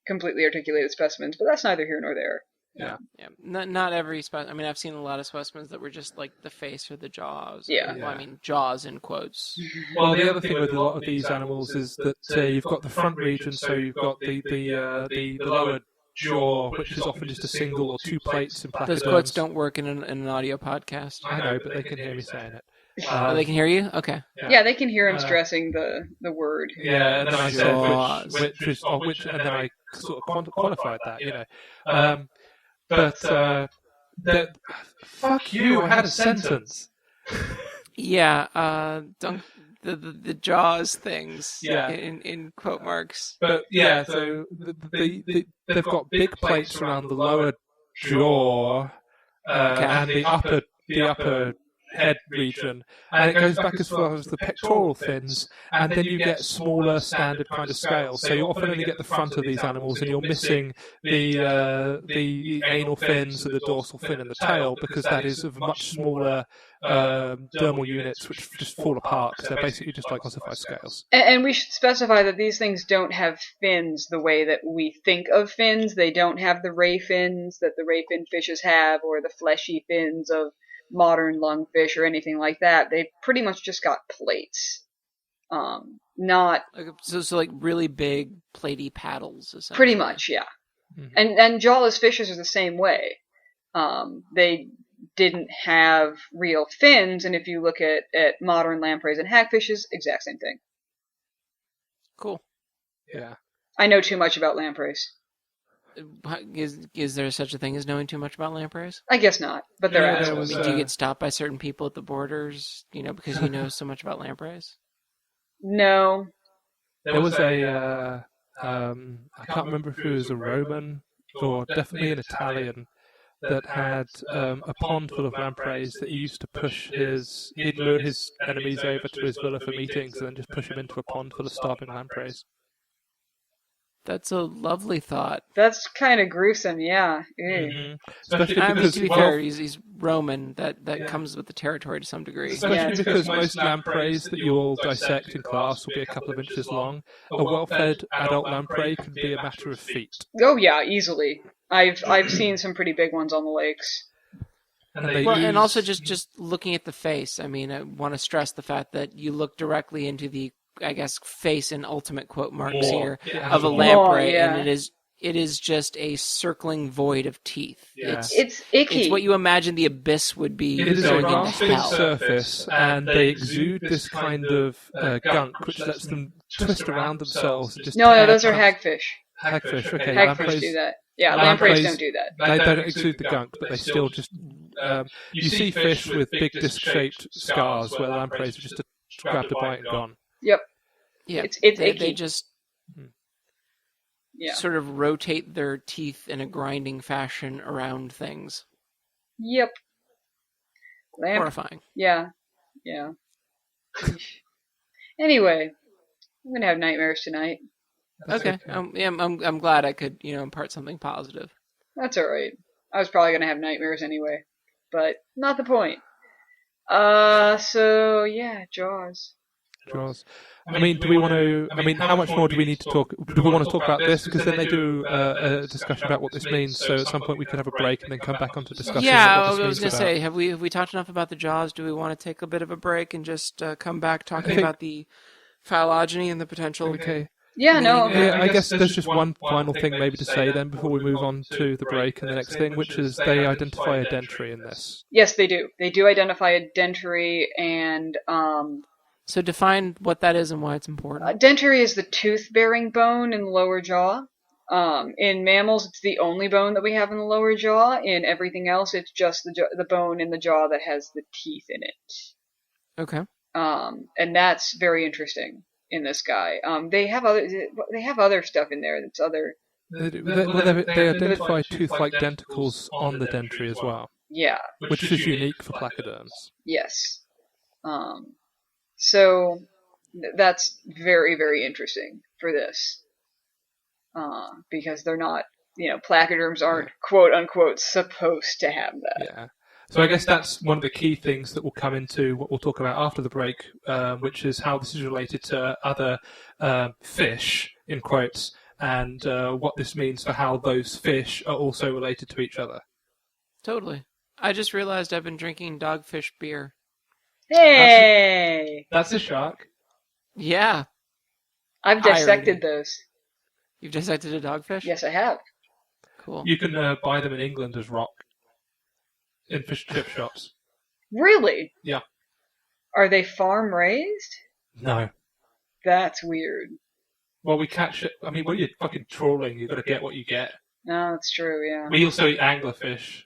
completely articulated specimens. But that's neither here nor there. Yeah. Not every specimen. I mean, I've seen a lot of specimens that were just like the face or the jaws. Yeah. Well, I mean, jaws in quotes. Well, the other thing with a lot of these animals is that you've got the front region, so you've got the lower jaw, which is often just a single or two plates in placoderms. Those quotes don't work in an audio podcast. I know, but they can hear me saying it. They can hear you? Okay. Yeah, they can hear him stressing the word. Yeah, and then I Jaws. said which, and then I sort of qualified that, But fuck you! I had a sentence. Yeah, the jaws things. Yeah. In quote marks. But yeah, so they've got big plates around the lower jaw and the upper head region, and it goes back as far as the pectoral fins, and then you get smaller standard kind of scales. So you often only get the front of these animals, and you're missing the anal fins and the dorsal fin and the tail, because that is of much smaller dermal units which just fall apart because they're basically just like ossified scales. And we should specify that these things don't have fins the way that we think of fins. They don't have the ray fins that the ray fin fishes have, or the fleshy fins of modern lungfish or anything like that. They pretty much just got plates. Not so like really big platey paddles, essentially. Pretty much, yeah. Mm-hmm. And jawless fishes are the same way. They didn't have real fins, and if you look at modern lampreys and hagfishes, exact same thing. Cool. Yeah. I know too much about lampreys. Is there such a thing as knowing too much about lampreys? I guess not, but they're assholes. Do you get stopped by certain people at the borders, because you know so much about lampreys? No. There was I can't remember if it was a Roman or definitely an Italian that had a pond full of lampreys that he used to push he'd lure his enemies over to his villa for meetings and then just push them into a pond full of starving lampreys. That's a lovely thought. That's kind of gruesome, yeah. Mm-hmm. Especially because, to be fair, he's Roman. That comes with the territory to some degree. Especially because most lampreys that you all dissect in class will be a couple of inches long. A well-fed adult lamprey can be a matter of feet. Oh yeah, easily. I've seen some pretty big ones on the lakes. And also just looking at the face. I mean, I want to stress the fact that you look directly into the, I guess, face in ultimate quote marks here of a lamprey, and it is just a circling void of teeth. Yeah. It's icky. It's what you imagine the abyss would be. It is going a into rasping hell. surface, and they exude this kind of gunk, which lets them twist around themselves. And just no, those are hagfish. Hagfish, okay. Hagfish do that. Yeah, lampreys don't do that. They don't exude the gunk, but they still just... you see fish with big disc-shaped scars where lampreys are just grabbed a bite and gone. Yep. Yeah, it's icky. They just sort of rotate their teeth in a grinding fashion around things. Yep. Horrifying. Yeah. Anyway, I'm gonna have nightmares tonight. Okay. I'm glad I could impart something positive. That's all right. I was probably gonna have nightmares anyway, but not the point. So yeah, Jaws. I mean, do we want to? I mean, how much more do we need to talk? Do we want to talk about this? Because then they do a discussion about what this means. So at some point we could have a break and then come back onto discussing. Yeah, what this I was going to about. say, have we talked enough about the Jaws? Do we want to take a bit of a break and just come back talking about the phylogeny and the potential? Okay. Yeah, no. Yeah, I guess there's just one final thing maybe to say then before we move on to the break and the next thing, which is they identify a dentary in this. Yes, they do. They do identify a dentary, and So define what that is and why it's important. Dentary is the tooth-bearing bone in the lower jaw. In mammals, it's the only bone that we have in the lower jaw. In everything else, it's just the bone in the jaw that has the teeth in it. Okay. And that's very interesting in this guy. They have other stuff in there that's other. They identify tooth-like denticles on the dentary as well. Yeah. Which is unique for placoderms. Yes. So that's very, very interesting for this. Because they're not, placoderms aren't quote unquote supposed to have that. Yeah. So I guess that's one of the key things that will come into what we'll talk about after the break, which is how this is related to other fish, in quotes, and what this means for how those fish are also related to each other. Totally. I just realized I've been drinking dogfish beer. Hey! That's a shark. Yeah. I've dissected those. You've dissected a dogfish? Yes, I have. Cool. You can buy them in England as rock in fish and chip shops. Really? Yeah. Are they farm raised? No. That's weird. Well, we catch it. I mean, when you're fucking trawling, you've got to get what you get. No, that's true, yeah. We also eat anglerfish.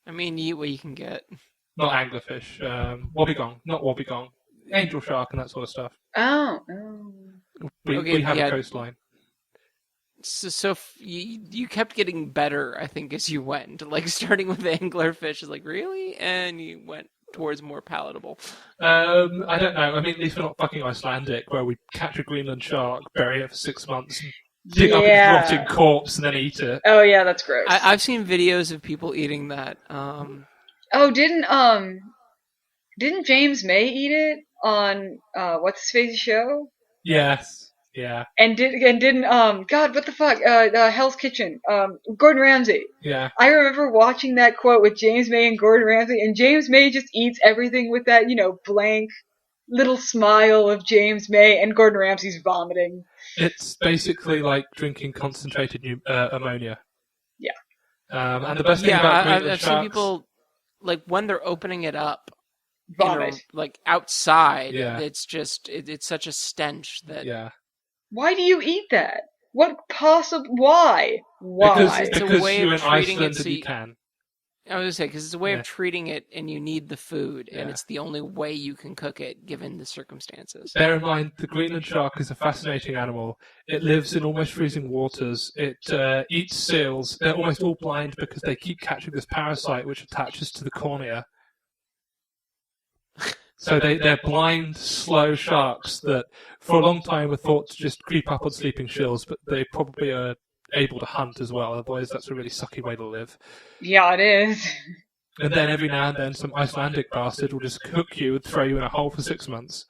I mean, you eat what you can get. Not anglerfish. Wobbegong. Not wobbegong. Angel shark and that sort of stuff. Oh. We have a coastline. So you kept getting better, I think, as you went. Like, starting with anglerfish is like, really? And you went towards more palatable. I don't know. I mean, at least we're not fucking Icelandic, where we catch a Greenland shark, bury it for 6 months, dig up its rotting corpse, and then eat it. Oh, yeah, that's gross. I've seen videos of people eating that. Didn't James May eat it on what's his face show? Yes. Yeah. And didn't God, what the fuck? Hell's Kitchen. Gordon Ramsay. Yeah. I remember watching that quote with James May and Gordon Ramsay, and James May just eats everything with that, blank little smile of James May, and Gordon Ramsay's vomiting. It's basically like drinking concentrated ammonia. Yeah. And the best thing about Greenland I've sharks... seen people, like, when they're opening it up, vomit. Like outside, yeah. It's just, it's such a stench that... Yeah. Why do you eat that? Why? Because it's a way you're of in treating Iceland it so and you can. I was going to say, because it's a way of treating it and you need the food, and Yeah. it's the only way you can cook it given the circumstances. Bear in mind, the Greenland shark is a fascinating animal. It lives in almost freezing waters. It eats seals. They're almost all blind because they keep catching this parasite which attaches to the cornea. So they're blind, slow sharks that for a long time were thought to just creep up on sleeping shills, but they probably are able to hunt as well, otherwise that's a really sucky way to live. Yeah, it is. And then every now and then some Icelandic bastard will just cook you and throw you in a hole for 6 months.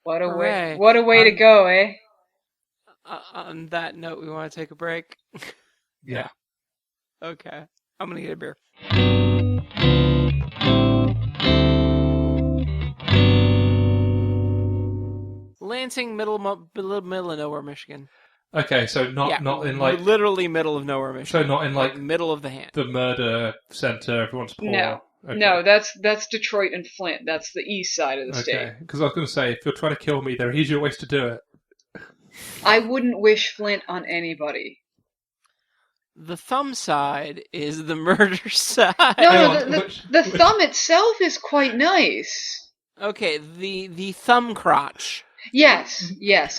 What a Hooray. way to go, eh? On that note, we want to take a break? Yeah. Okay. I'm going to get a beer. Lansing, middle of nowhere, Michigan. Okay, so not in like literally middle of nowhere, Michigan. So not in like middle of the hand. The murder center, everyone's poor. No, okay. No, that's Detroit and Flint. That's the east side of the state. Okay, because I was going to say, if you're trying to kill me, there are easier ways to do it. I wouldn't wish Flint on anybody. The thumb side is the murder side. No, the thumb itself is quite nice. Okay, the thumb crotch. Yes,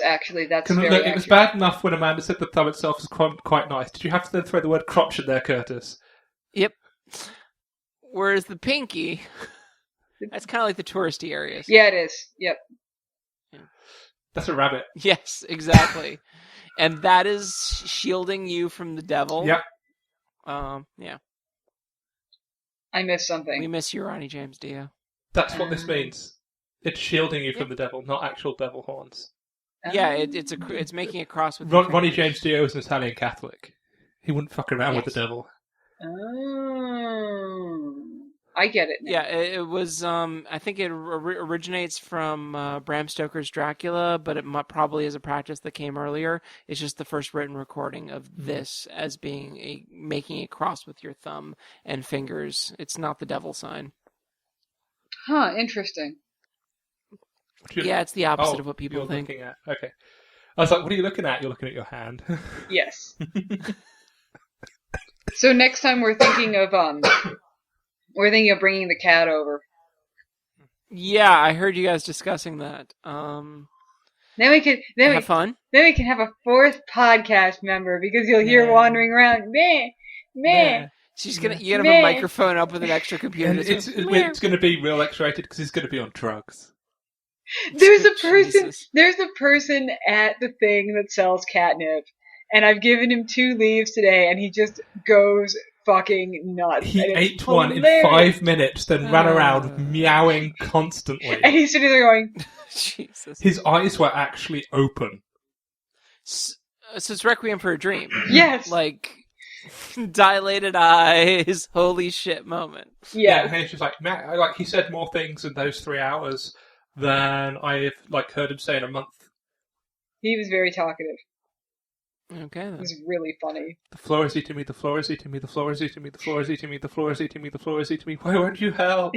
actually, that's very accurate. It was bad enough when Amanda said the thumb itself is quite nice. Did you have to then throw the word crotch in there, Curtis? Yep. Whereas the pinky, that's kind of like the touristy areas. Yeah, it is. Yep. That's a rabbit. Yes, exactly. And that is shielding you from the devil. Yep. Yeah. I missed something. We miss you, Ronnie James Dio. That's what this means. It's shielding you from the devil, not actual devil horns. Yeah, it's making a cross with Ronnie James Dio is an Italian Catholic. He wouldn't fuck around with the devil. Oh, I get it now. Yeah, it was. I think it originates from Bram Stoker's Dracula, but it probably is a practice that came earlier. It's just the first written recording of this as being making a cross with your thumb and fingers. It's not the devil sign. Huh, interesting. Yeah, it's the opposite of what people think. Looking at. Okay. I was like, what are you looking at? You're looking at your hand. Yes. So next time we're thinking of bringing the cat over. Yeah, I heard you guys discussing that. Then we can have fun. Then we can have a fourth podcast member because you'll hear wandering around. Meh. Yeah. She's you have a microphone up with an extra computer. And it's going to be real X-rated because he's going to be on drugs. There's a person at the thing that sells catnip, and I've given him 2 leaves today, and he just goes fucking nuts. He and it's ate one in hilarious. 5 minutes, then ran around meowing constantly. And he's sitting there going, Jesus. His eyes were actually open. So it's Requiem for a Dream. yes. Like, dilated eyes, holy shit moment. Yeah, Yes. and he's just like he said more things in those 3 hours than I've heard him say in a month. He was very talkative. Okay, It then. was really funny. The floor is eating me, the floor is eating me, the floor is eating me, the floor is eating me, the floor is eating me, the floor is eating me. Why won't you help?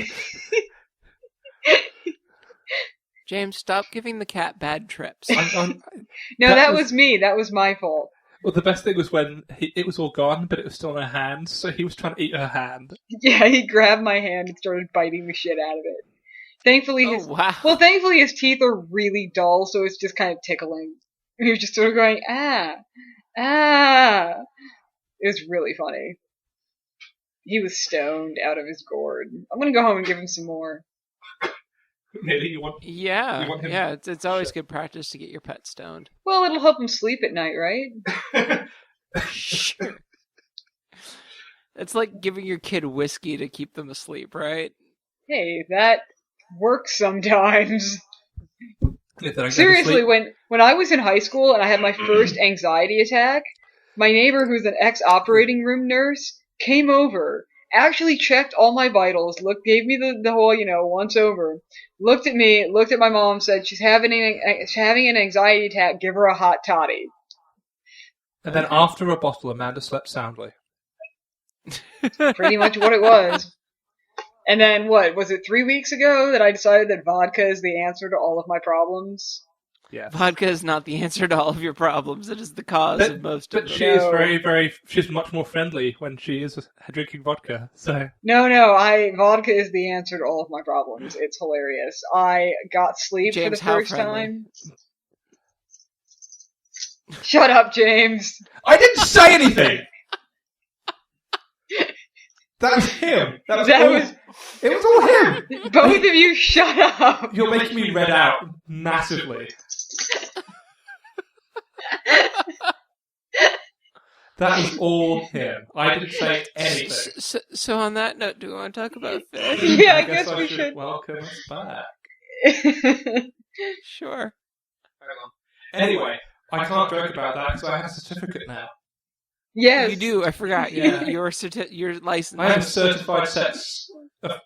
James, stop giving the cat bad trips. No, that was me. That was my fault. Well, the best thing was when it was all gone, but it was still in her hand, so he was trying to eat her hand. Yeah, he grabbed my hand and started biting the shit out of it. Thankfully, thankfully his teeth are really dull, so it's just kind of tickling. And he was just sort of going, ah. It was really funny. He was stoned out of his gourd. I'm gonna go home and give him some more. Really, you want? Yeah, you want him? yeah. It's always good practice to get your pet stoned. Well, it'll help him sleep at night, right? Sure. It's like giving your kid whiskey to keep them asleep, right? Hey, that works sometimes. If they don't go to Seriously, sleep. when I was in high school and I had my first anxiety attack, my neighbor, who's an ex-operating room nurse, came over, actually checked all my vitals, gave me the whole, once over, looked at me, looked at my mom, said, she's having an anxiety attack, give her a hot toddy. And then after a bottle, Amanda slept soundly. Pretty much what it was. And then, what, was it 3 weeks ago that I decided that vodka is the answer to all of my problems? Yeah. Vodka is not the answer to all of your problems. It is the cause of most of But them. she is she's much more friendly when she is drinking vodka, so... No, vodka is the answer to all of my problems. It's hilarious. I got sleep James, for the first how friendly? time. Shut up, James. I didn't say anything! That was him. It was all him. Both of you, shut up. You're making me red out massively. That was all him. I didn't say anything. So on that note, do we want to talk about fish? Yeah, I guess we should. Welcome us back. Sure. Anyway, I can't joke about that because I have a certificate now. Yes. You do, I forgot. Yeah. Your license. I have certified sex...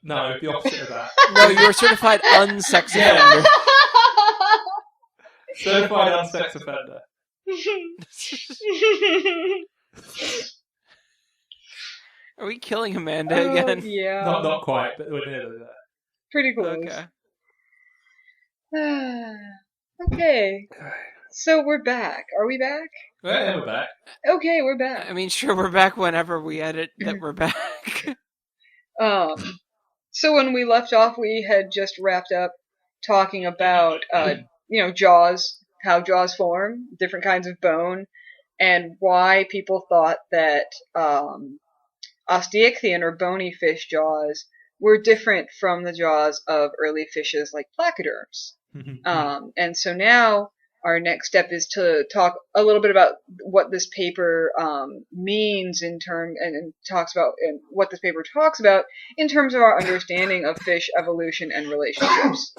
no, the opposite of that. No, you're a certified unsex offender. Certified unsex offender. Are we killing Amanda again? Yeah. Not quite, but we're nearly there. Pretty close. Okay. Okay. So we're back. Are we back? Yeah, we're back. Okay, we're back. I mean, sure, we're back whenever we edit that we're back. So when we left off, we had just wrapped up talking about, jaws, how jaws form, different kinds of bone, and why people thought that osteichthyon or bony fish jaws were different from the jaws of early fishes like placoderms. And so now our next step is to talk a little bit about what this paper means and what this paper talks about in terms of our understanding of fish evolution and relationships.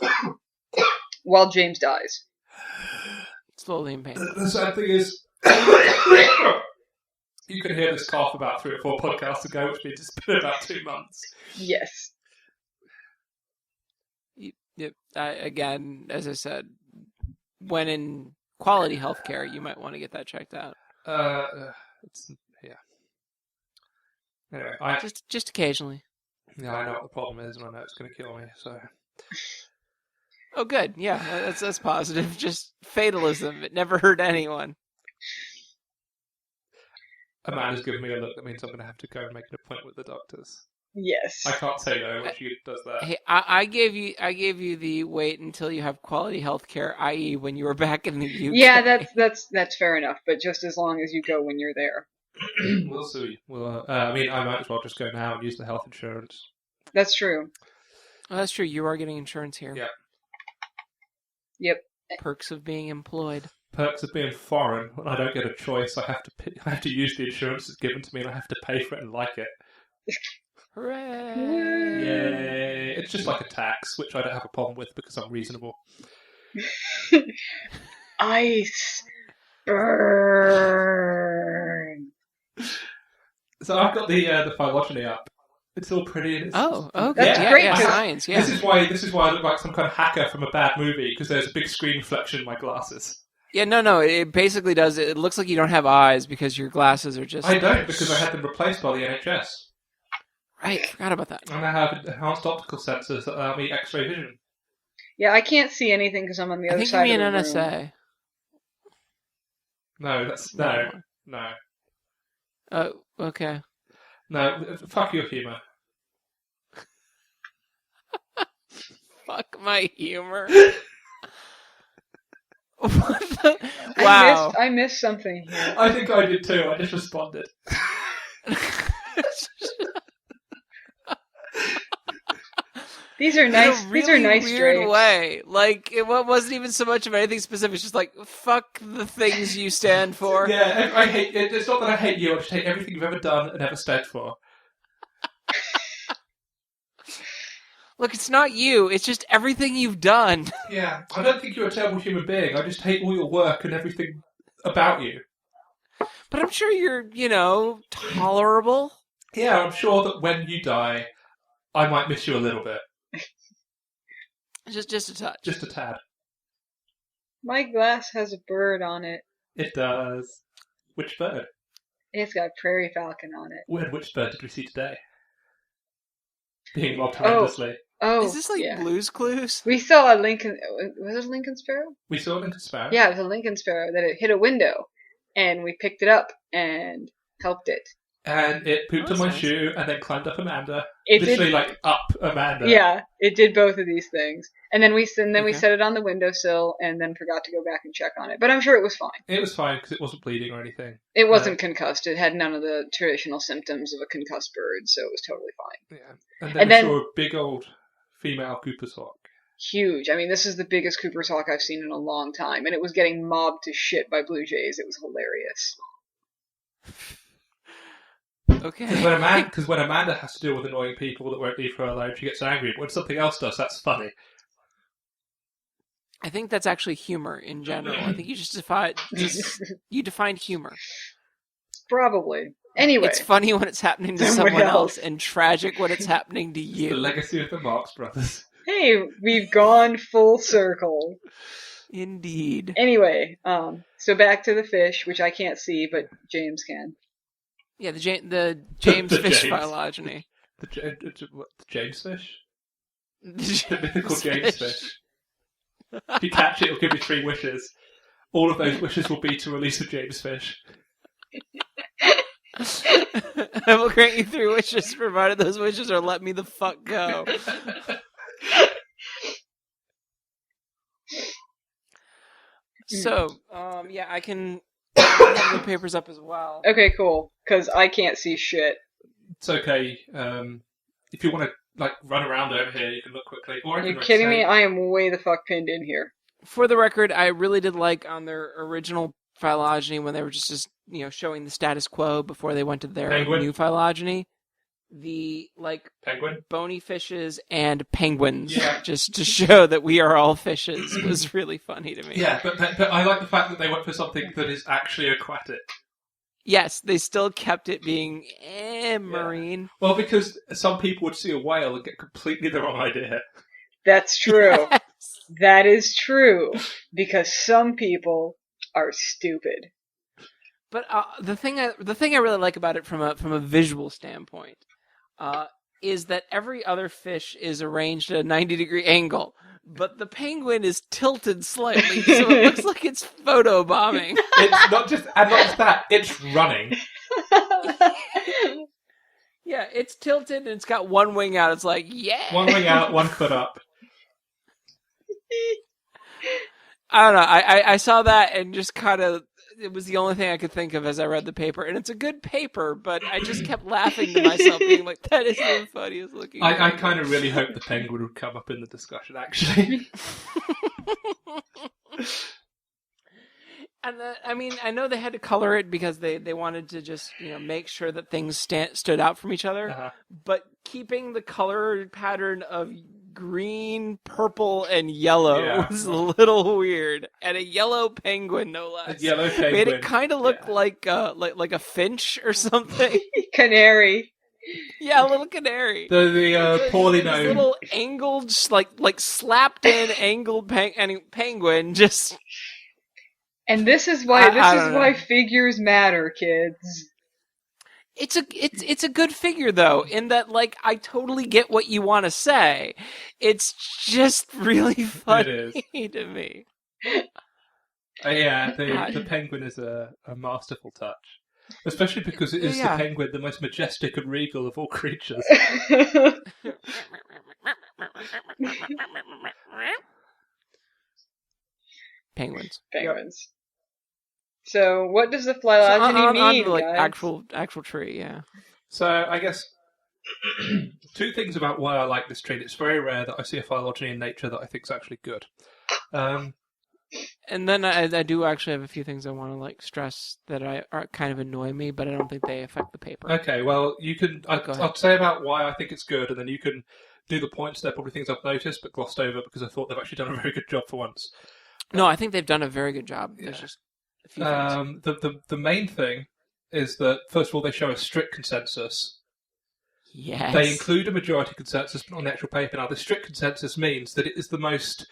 While James dies. Slowly and painfully. The sad thing is, you could hear this cough about 3 or 4 podcasts ago, which means it's been about 2 months. Yes. Yep. Again, as I said, when in quality healthcare, you might want to get that checked out. Anyway, just occasionally. Yeah, I know what the problem is, and I know it's going to kill me. So. Oh, good. Yeah, that's positive. Just fatalism. It never hurt anyone. Amanda's giving me a look that means I'm going to have to go and make an appointment with the doctors. Yes. I can't say no when she does that. Hey, I gave you the wait until you have quality health care, i.e. when you were back in the UK. Yeah, that's fair enough, but just as long as you go when you're there. We'll see. I might as well just go now and use the health insurance. That's true. Oh, that's true. You are getting insurance here. Yeah. Yep. Perks of being employed. perks of being foreign. When I don't get a choice, I have to use the insurance that's given to me, and I have to pay for it and like it. Hooray! Yay! It's just like a tax, which I don't have a problem with because I'm reasonable. Ice burn. So I've got the phylogeny up. It's all pretty. And it's, That's great. Yeah, science. Yeah. This is why I look like some kind of hacker from a bad movie, because there's a big screen reflection in my glasses. Yeah, no. It basically does. It looks like you don't have eyes because your glasses are just. I don't, because I had them replaced by the NHS. Right, forgot about that. And I have enhanced optical sensors that allow me X-ray vision. Yeah, I can't see anything because I'm on the other side of the room. I think you mean NSA. No, that's no. Oh, okay. No, fuck your humour. Fuck my humor. What the? Wow. I missed something here. I think I did too. I just responded. These are nice. In a really these are nice weird drapes. way. Like it wasn't even so much of anything specific. It's just like fuck the things you stand for. Yeah, I hate it. It's not that I hate you. I just hate everything you've ever done and ever stood for. Look, it's not you. It's just everything you've done. Yeah, I don't think you're a terrible human being. I just hate all your work and everything about you. But I'm sure you're, tolerable. Yeah, I'm sure that when you die, I might miss you a little bit. Just a touch. Just a tad. My glass has a bird on it. It does. Which bird? It's got prairie falcon on it. Which bird did we see today? Being mobbed horrendously. Oh, is this like yeah. Blue's Clues? We saw a Lincoln. Was it a Lincoln Sparrow? We saw a Lincoln Sparrow? Yeah, it was a Lincoln Sparrow that it hit a window, and we picked it up and helped it. And it pooped on my nice. shoe and then climbed up Amanda. It Literally, did, like, up Amanda. Yeah, it did both of these things, and then we Okay. set it on the windowsill, and then forgot to go back and check on it. But I'm sure it was fine. It was fine because it wasn't bleeding or anything. It wasn't concussed. It had none of the traditional symptoms of a concussed bird, so it was totally fine. Yeah. And then we saw a big old female Cooper's hawk. Huge. I mean, this is the biggest Cooper's hawk I've seen in a long time, and it was getting mobbed to shit by blue jays. It was hilarious. Okay. Because when Amanda has to deal with annoying people that won't leave her alone, she gets angry. But when something else does, that's funny. I think that's actually humor in general. I think you you defined humor. Probably. Anyway. It's funny when it's happening to Someone someone else else. and tragic when it's happening to It's you. the legacy of the Marx Brothers. Hey, we've gone full circle. Indeed. Anyway, so back to the fish, which I can't see, but James can. Yeah, the James The fish James. phylogeny. The James fish? The The mythical James fish. fish. If you catch it, it'll give you 3 wishes. All of those wishes will be to release the James fish. I will grant you 3 wishes, provided those wishes are let me the fuck go. So, yeah, I can have the papers up as well. Okay, cool. Because I can't see shit. It's okay. If you want to run around over here, you can look quickly. Or Are you kidding me? I am way the fuck pinned in here. For the record, I really did like on their original phylogeny when they were just showing the status quo before they went to their Penguin. new phylogeny. The Penguin. bony fishes and penguins, Yeah. just to show that we are all fishes, was really funny to me. Yeah, but I like the fact that they went for something that is actually aquatic. Yes, they still kept it being marine. Well, because some people would see a whale and get completely the wrong idea. That's true. Yes. That is true. Because some people are stupid. But the thing I really like about it from a visual standpoint is that every other fish is arranged at a 90-degree angle, but the penguin is tilted slightly, so it looks like it's photobombing. It's not just that, it's running. Yeah, it's tilted and it's got one wing out. It's like, yeah. One wing out, 1 foot up. I don't know. I saw that and just kind of, it was the only thing I could think of as I read the paper. And it's a good paper, but I just kept laughing to myself, being like, that is the funniest looking I thing. kind of really hope the penguin would come up in the discussion, actually. And I know they had to color it because they wanted to just make sure that things stood out from each other, but keeping the color pattern of green, purple, and yellow was a little weird, and a yellow penguin, no less. A yellow penguin made it kind of look like a finch or something. Canary. Yeah, a little canary. The poorly known little angled, like slapped in angled penguin just. And this is why figures matter, kids. It's a good figure though, in that I totally get what you want to say. It's just really funny to me. The penguin is a masterful touch, especially because it is the penguin, the most majestic and regal of all creatures. Penguins. So, what does the phylogeny mean, guys? Actual tree, yeah. So, I guess two things about why I like this tree. It's very rare that I see a phylogeny in nature that I think is actually good. And then I do actually have a few things I want to stress that are kind of annoy me, but I don't think they affect the paper. Okay, well, you can. I'll say about why I think it's good, and then you can do the points. They're probably things I've noticed but glossed over because I thought they've actually done a very good job for once. No, I think they've done a very good job. There's just a few things. The main thing is that, first of all, they show a strict consensus. Yes. They include a majority consensus but on the actual paper. Now, the strict consensus means that it is the most...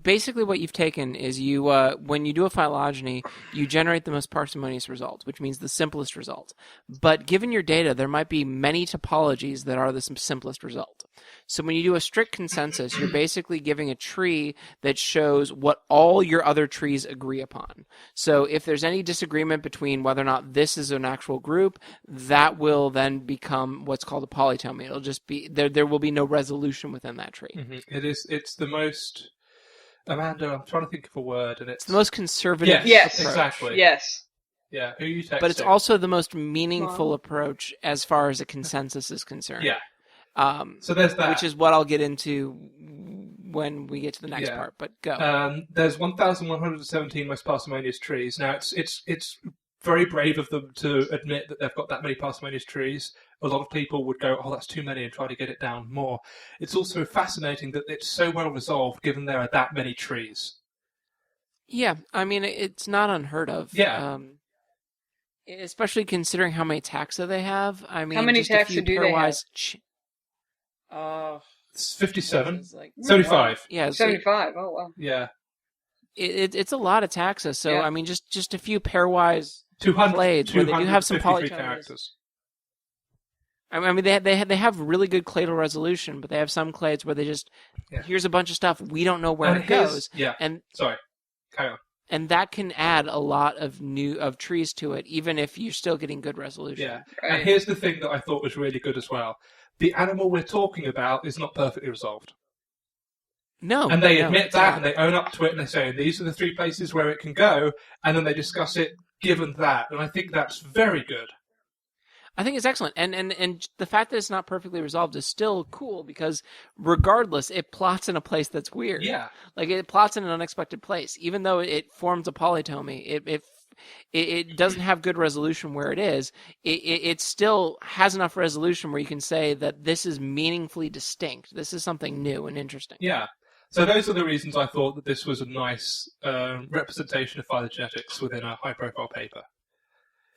Basically, what you've taken is when you do a phylogeny, you generate the most parsimonious result, which means the simplest result. But given your data, there might be many topologies that are the simplest result. So when you do a strict consensus, you're basically giving a tree that shows what all your other trees agree upon. So if there's any disagreement between whether or not this is an actual group, that will then become what's called a polytomy. It'll just be there will be no resolution within that tree. Mm-hmm. It's the most... Amanda, I'm trying to think of a word, and it's the most conservative approach. Yes, exactly. Yes. Yeah, who are you texting? But it's also the most meaningful approach as far as a consensus is concerned. Yeah. So there's that. Which is what I'll get into when we get to the next part, but go. There's 1,117 most parsimonious trees. Now, it's very brave of them to admit that they've got that many parsimonious trees. A lot of people would go, oh, that's too many, and try to get it down more. It's also fascinating that it's so well resolved, given there are that many trees. Yeah, I mean, it's not unheard of. Yeah. Especially considering how many taxa they have. I mean, how many just taxa do they have? It's 57. 75. Yeah. 75. Oh, wow. Yeah. It's a lot of taxa. So, yeah. I mean, just a few pairwise 200, clades where they do have some polytomies. characters. I mean, they have really good clade resolution, but they have some clades where they just here's a bunch of stuff we don't know where it goes. Yeah. And sorry, carry on. And that can add a lot of trees to it, even if you're still getting good resolution. Yeah. And here's the thing that I thought was really good as well: the animal we're talking about is not perfectly resolved. No. And they admit that, and they own up to it, and they say these are the 3 places where it can go, and then they discuss it given that, and I think that's very good. I think it's excellent. And the fact that it's not perfectly resolved is still cool because regardless, it plots in a place that's weird. Yeah. Like it plots in an unexpected place. Even though it forms a polytomy, it doesn't have good resolution where it is. It still has enough resolution where you can say that this is meaningfully distinct. This is something new and interesting. Yeah. So those are the reasons I thought that this was a nice representation of phylogenetics within a high-profile paper.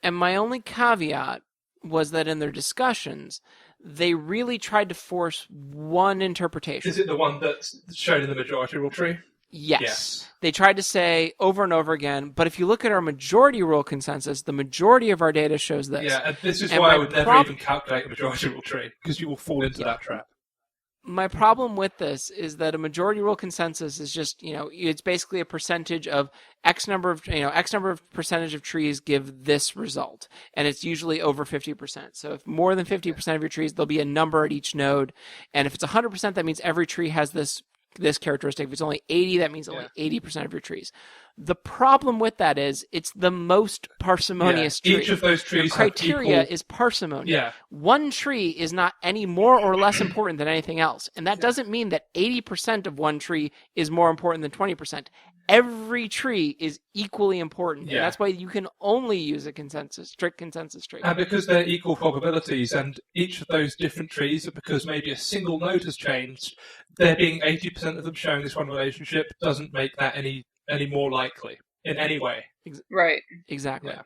And my only caveat was that in their discussions, they really tried to force one interpretation. Is it the one that's shown in the majority rule tree? Yes. They tried to say over and over again, but if you look at our majority rule consensus, the majority of our data shows this. Yeah, and this is why I would never even calculate a majority rule tree, because you will fall into that trap. My problem with this is that a majority rule consensus is just, it's basically a percentage of X number of percentage of trees give this result. And it's usually over 50%. So if more than 50% of your trees, there'll be a number at each node. And if it's 100%, that means every tree has this this characteristic. If it's only 80, that means only 80% of your trees. The problem with that is it's the most parsimonious tree. Each of those trees the criteria equal... is parsimony. Yeah. One tree is not any more or less important than anything else. And that doesn't mean that 80% of one tree is more important than 20%. Every tree is equally important. And that's why you can only use a strict consensus tree. And because they're equal probabilities, and each of those different trees, because maybe a single node has changed, there being 80% of them showing this one relationship doesn't make that any more likely in any way. Right. Exactly. Yeah.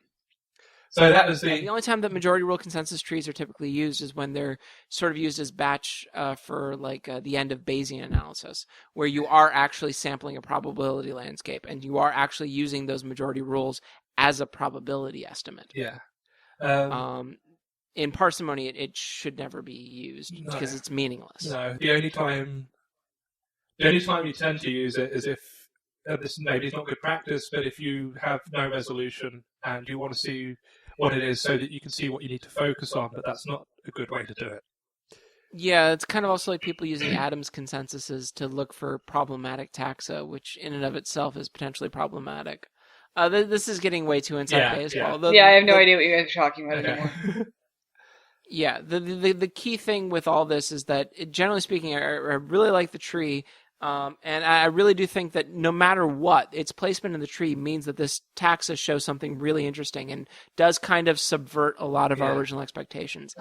So that was the only time that majority rule consensus trees are typically used is when they're sort of used as batch for like the end of Bayesian analysis, where you are actually sampling a probability landscape and you are actually using those majority rules as a probability estimate. Yeah. In parsimony, it should never be used because it's meaningless. No, the only time you tend to use it is if this maybe is not good practice, but if you have no resolution and you want to see what it is so that you can see what you need to focus on, but that's not a good way to do it. Yeah, it's kind of also like people using Adams consensuses to look for problematic taxa, which in and of itself is potentially problematic. This is getting way too inside baseball. I have no idea what you guys are talking about anymore. Yeah, the key thing with all this is that, generally speaking, I really like the tree. And I really do think that no matter what, its placement in the tree means that this taxa shows something really interesting and does kind of subvert a lot of our original expectations.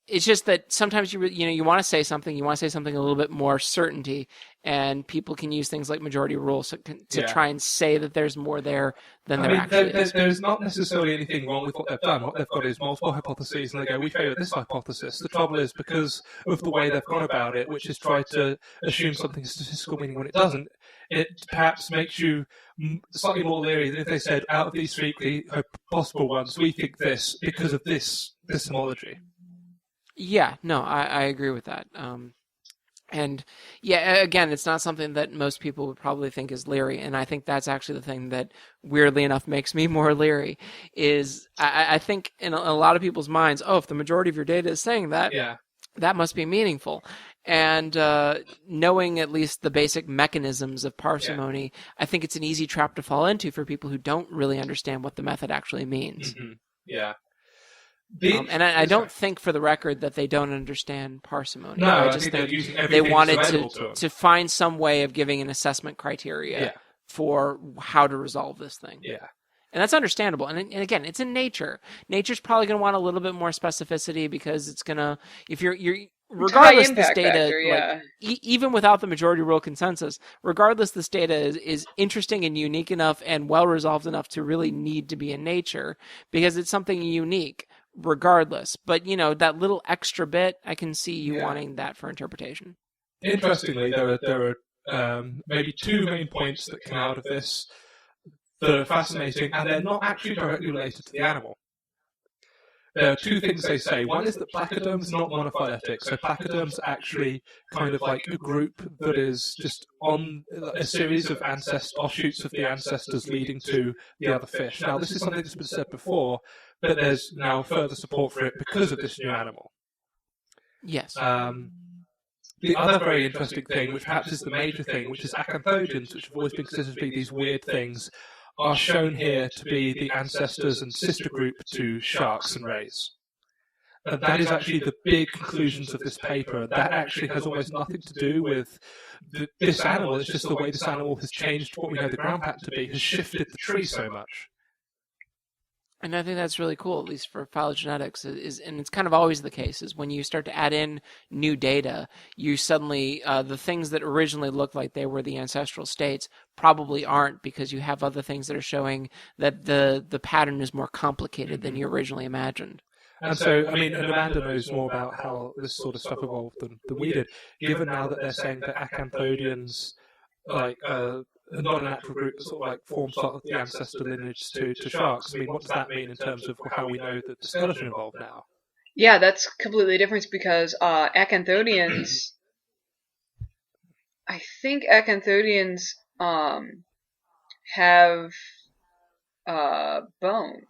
It's just that sometimes you want to say something, a little bit more certainty, and people can use things like majority rules to try and say that there's more there than there actually is. There's not necessarily anything wrong with what they've done. What they've got is multiple hypotheses, and they go, we favour this hypothesis. The trouble is, because of the way they've gone about it, which is try to assume something is statistical meaning when it doesn't, it perhaps makes you slightly more leery than if they said, out of these three possible ones, we think this because of this homology. Yeah, no, I agree with that. And yeah, again, it's not something that most people would probably think is leery, and I think that's actually the thing that, weirdly enough, makes me more leery, is I think in a lot of people's minds, if the majority of your data is saying that, that must be meaningful. And knowing at least the basic mechanisms of parsimony, I think it's an easy trap to fall into for people who don't really understand what the method actually means. Mm-hmm. Yeah. And I don't think, for the record, that they don't understand parsimony. No, I just think they wanted to find some way of giving an assessment criteria for how to resolve this thing. Yeah. And that's understandable. And again, it's in nature. Nature's probably going to want a little bit more specificity because it's going to, if you're regardless, this data, even without the majority rule consensus, regardless, this data is interesting and unique enough and well resolved enough to really need to be in nature because it's something unique. Regardless, but that little extra bit, I can see you wanting that for interpretation. Interestingly, there are maybe two main points that come out of this that are fascinating, and they're not actually directly related to the animal. There are two things they say. One is that Placoderm is not monophyletic, so Placoderm's actually kind of like a group that is just on a series of offshoots of the ancestors leading to the other fish. Now, this is something that's been said before, but there's now further support for it because of this new animal. Yes. The other very interesting thing, which perhaps is the major thing, which is acanthodians, which have always been considered to be these weird things, are shown here to be the ancestors and sister group to sharks and rays. And that is actually the big conclusions of this paper. That actually has almost nothing to do with this animal. It's just the way this animal has changed what we know the ground pattern to be, has shifted the tree so much. And I think that's really cool, at least for phylogenetics, and it's kind of always the case, is when you start to add in new data, you suddenly, the things that originally looked like they were the ancestral states probably aren't, because you have other things that are showing that the pattern is more complicated than you originally imagined. And so, I mean, and Amanda knows more about how this sort of stuff evolved than we did, given now that they're saying that acanthodians, not a natural group that sort of forms part of the ancestor lineage to sharks. I mean, what does that mean in terms of how we know that the skeleton evolved now? Yeah, that's completely different because acanthodians, I think acanthodians have bone.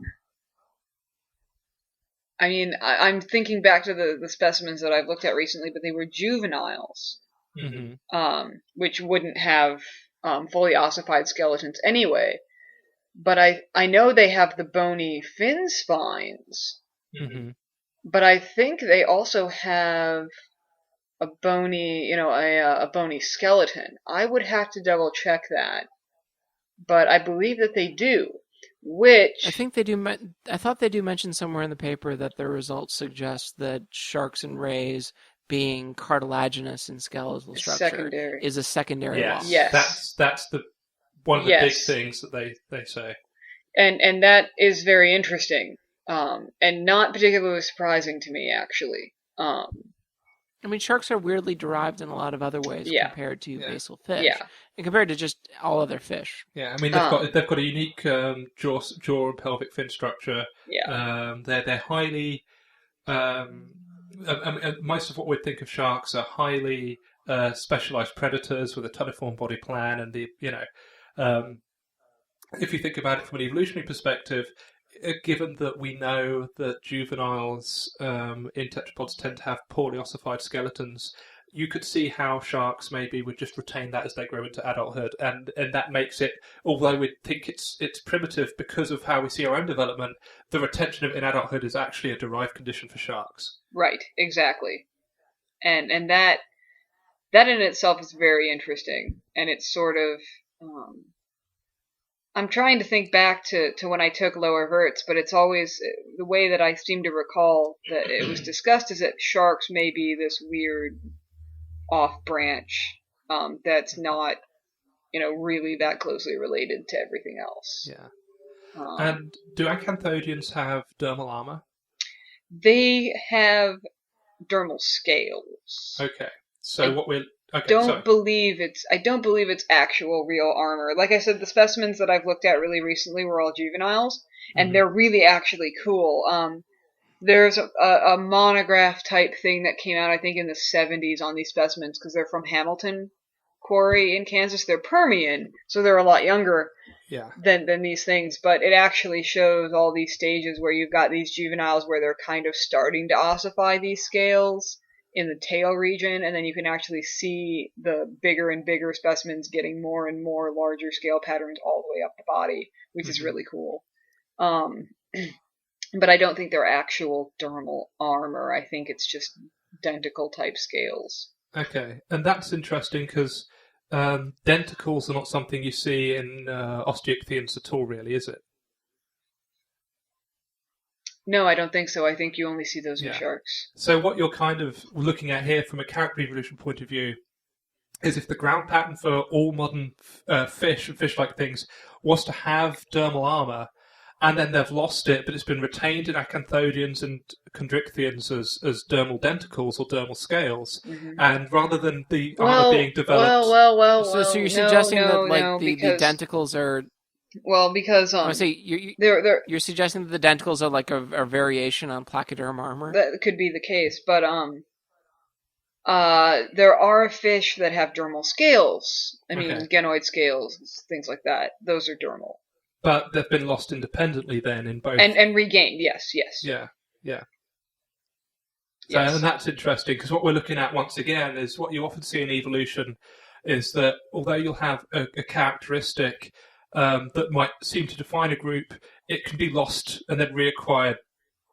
I mean, I'm thinking back to the specimens that I've looked at recently, but they were juveniles. which wouldn't have fully ossified skeletons anyway. But I know they have the bony fin spines, but I think they also have a bony, a bony skeleton. I would have to double check that, but I believe that they do. Which I think they do. I thought they do mention somewhere in the paper that their results suggest that sharks and rays being cartilaginous in skeletal structure is a secondary loss. Yes, that's the one of the big things that they say. And that is very interesting, and not particularly surprising to me, actually. I mean, sharks are weirdly derived in a lot of other ways compared to basal fish, and compared to just all other fish. Yeah, I mean they've got a unique jaw and pelvic fin structure. They're highly. Most of what we'd think of sharks are highly specialized predators with a tuniform body plan, and if you think about it from an evolutionary perspective, given that we know that juveniles in tetrapods tend to have poorly ossified skeletons, you could see how sharks maybe would just retain that as they grow into adulthood, and that makes it, although we think it's primitive because of how we see our own development, the retention of it in adulthood is actually a derived condition for sharks. Right, exactly, and that in itself is very interesting, and it's sort of. I'm trying to think back to when I took lower verts, but it's always the way that I seem to recall that it was discussed is that sharks may be this weird off branch that's not, really that closely related to everything else. Yeah. And do acanthodians have dermal armor? They have dermal scales. Okay. So I don't believe it's actual real armor. Like I said, the specimens that I've looked at really recently were all juveniles, and they're really actually cool. There's a monograph type thing that came out, I think, in the 70s on these specimens, because they're from Hamilton Quarry in Kansas. They're Permian, so they're a lot younger than these things, but it actually shows all these stages where you've got these juveniles where they're kind of starting to ossify these scales in the tail region, and then you can actually see the bigger and bigger specimens getting more and more larger scale patterns all the way up the body, which is really cool. But I don't think they're actual dermal armor. I think it's just denticle type scales. Okay, and that's interesting because denticles are not something you see in osteichthyons at all, really, is it? No, I don't think so. I think you only see those in sharks. So what you're kind of looking at here from a character evolution point of view is if the ground pattern for all modern fish and fish-like things was to have dermal armor, and then they've lost it, but it's been retained in acanthodians and chondrichthyons as dermal denticles or dermal scales, and rather than the armor being developed... So you're suggesting that the denticles are... Well, because I say you're suggesting that the denticles are like a variation on placoderm armor. That could be the case, but there are fish that have dermal scales. I mean, ganoid scales, things like that. Those are dermal. But they've been lost independently then in both. And regained, yes. Yeah. So, and that's interesting because what we're looking at once again is what you often see in evolution is that although you'll have a characteristic that might seem to define a group, it can be lost and then reacquired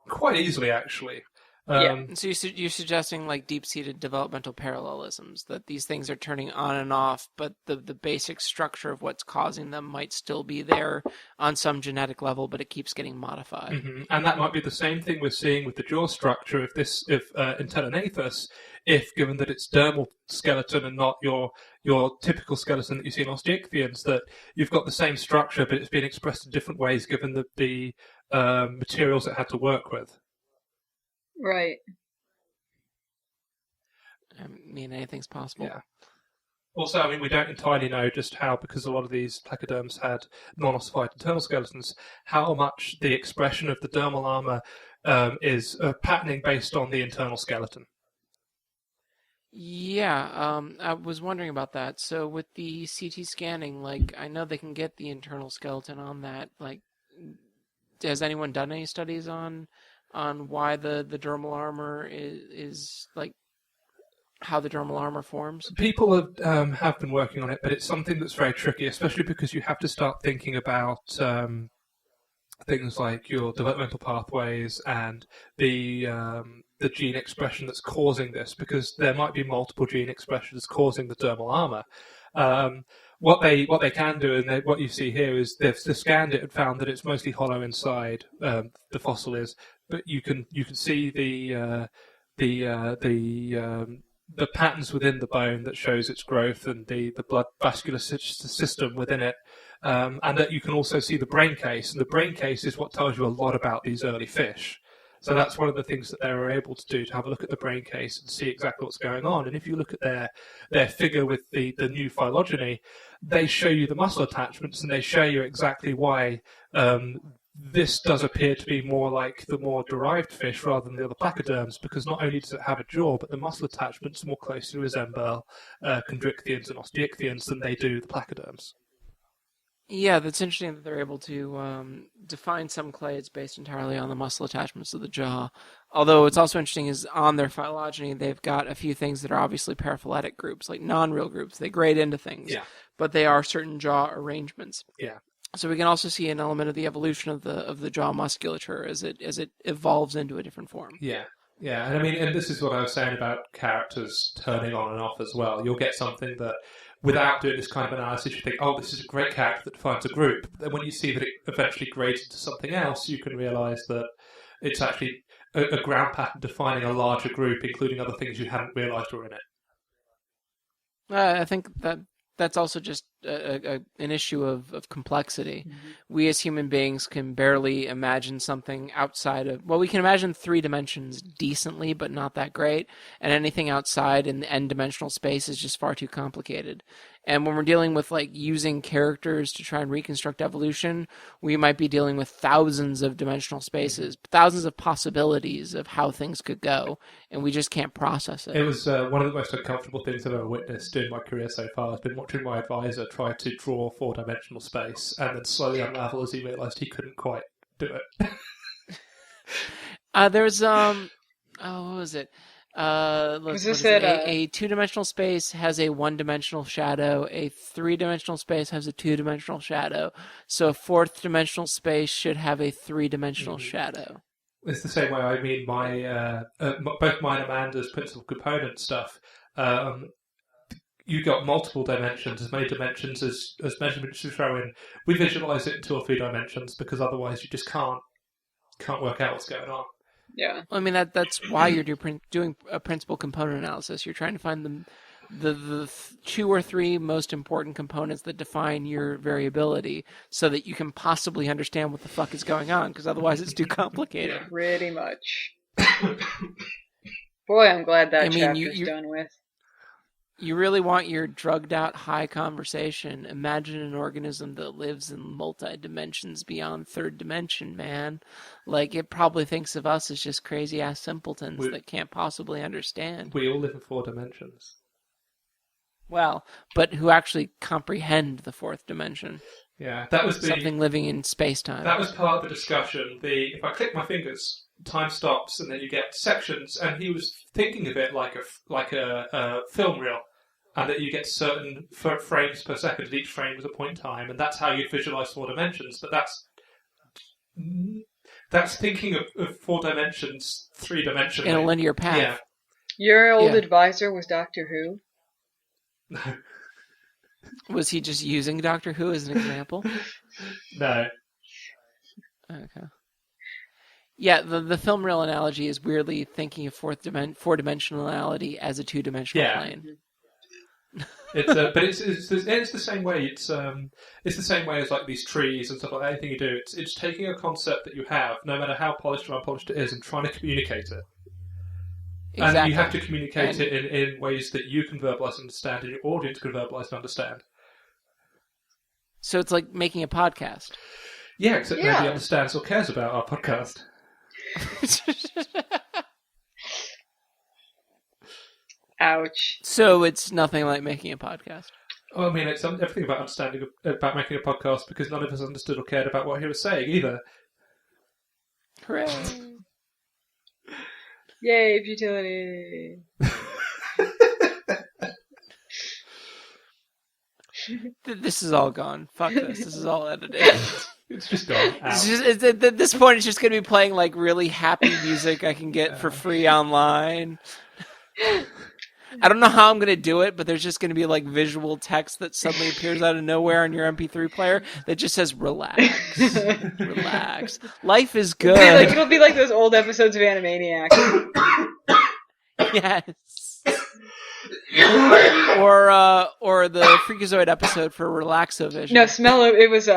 quite easily, actually. So you're suggesting like deep-seated developmental parallelisms, that these things are turning on and off, but the basic structure of what's causing them might still be there on some genetic level, but it keeps getting modified. And that might be the same thing we're seeing with the jaw structure if Intellinathus, if given that it's dermal skeleton and not your typical skeleton that you see in osteichthyons, that you've got the same structure, but it's being expressed in different ways given the materials it had to work with. Right. I mean, anything's possible. Yeah. Also, I mean, we don't entirely know just how, because a lot of these placoderms had non-ossified internal skeletons, how much the expression of the dermal armor is patterning based on the internal skeleton. Yeah, I was wondering about that. So with the CT scanning, like, I know they can get the internal skeleton on that. Like, has anyone done any studies on why the dermal armor is like how the dermal armor forms? People have been working on it, but it's something that's very tricky, especially because you have to start thinking about things like your developmental pathways and the gene expression that's causing this, because there might be multiple gene expressions causing the dermal armor. What they can do, and what you see here, is they've scanned it and found that it's mostly hollow inside. The fossil is, but you can see the patterns within the bone that shows its growth and the blood vascular system within it, and that you can also see the brain case. And the brain case is what tells you a lot about these early fish. So that's one of the things that they were able to do, to have a look at the brain case and see exactly what's going on. And if you look at their figure with the new phylogeny, they show you the muscle attachments, and they show you exactly why this does appear to be more like the more derived fish rather than the other placoderms, because not only does it have a jaw, but the muscle attachments more closely resemble chondrichthyans and osteichthyans than they do the placoderms. Yeah, that's interesting that they're able to define some clades based entirely on the muscle attachments of the jaw. Although what's also interesting is on their phylogeny, they've got a few things that are obviously paraphyletic groups, like non-real groups. They grade into things, but they are certain jaw arrangements. Yeah. So we can also see an element of the evolution of the jaw musculature as it evolves into a different form. Yeah. Yeah, and I mean, and this is what I was saying about characters turning on and off as well. You'll get something that, without doing this kind of analysis, you think, oh, this is a great character that defines a group. But then when you see that it eventually grades into something else, you can realise that it's actually a ground pattern defining a larger group, including other things you hadn't realised were in it. I think that's also just an issue of complexity. Mm-hmm. We as human beings can barely imagine something outside of... Well, we can imagine 3 dimensions decently, but not that great. And anything outside in the n-dimensional space is just far too complicated. And when we're dealing with like using characters to try and reconstruct evolution, we might be dealing with thousands of dimensional spaces, thousands of possibilities of how things could go, and we just can't process it. It was one of the most uncomfortable things I've ever witnessed in my career so far. I've been watching my advisor try to draw 4-dimensional space and then slowly unravel as he realised he couldn't quite do it. There's what was it? A 2-dimensional space has a 1-dimensional shadow. A 3-dimensional space has a 2-dimensional shadow. So a 4th-dimensional space should have a 3-dimensional shadow. It's the same way. I mean, my both mine and Amanda's principal component stuff. You got multiple dimensions, as many dimensions as measurements you throw in. We visualize it in 2 or 3 dimensions because otherwise you just can't work out what's going on. Yeah. I mean, that's why you're doing a principal component analysis. You're trying to find the 2 or 3 most important components that define your variability so that you can possibly understand what the fuck is going on, because otherwise it's too complicated. Pretty much. Boy, I'm glad that chapter's done with. You really want your drugged out high conversation. Imagine an organism that lives in multi-dimensions beyond 3rd dimension, man. Like, it probably thinks of us as just crazy-ass simpletons that can't possibly understand. We all live in 4 dimensions. Well, but who actually comprehend the 4th dimension. Yeah, that was something living in space-time. That was part of the discussion. If I click my fingers, time stops, and then you get sections. And he was thinking of it like a film reel, and that you get certain frames per second. And each frame was a point in time, and that's how you visualize 4 dimensions. But that's thinking of 4 dimensions, 3-dimensionally in a linear path. Yeah. Your old advisor was Doctor Who. Was he just using Doctor Who as an example? No. Okay. Yeah, the film reel analogy is weirdly thinking of 4-dimensionality as a 2-dimensional plane. But it's the same way. It's the same way as like these trees and stuff like that. Anything you do, it's taking a concept that you have, no matter how polished or unpolished it is, and trying to communicate it. Exactly. And you have to communicate it in ways that you can verbalise and understand, and your audience can verbalise and understand. So it's like making a podcast. Yeah, except nobody understands or cares about our podcast. Ouch. So it's nothing like making a podcast. Well, I mean, it's everything about understanding about making a podcast, because none of us understood or cared about what he was saying either. Hooray. Yay, futility. This is all gone. Fuck this. This is all edited. It's just gone. At this point, it's just going to be playing like really happy music I can get for free online. I don't know how I'm going to do it, but there's just going to be like visual text that suddenly appears out of nowhere on your MP3 player that just says, relax. Relax. Life is good. It'll be like those old episodes of Animaniacs. Yes. Or the Freakazoid episode for Relaxovision. No, it was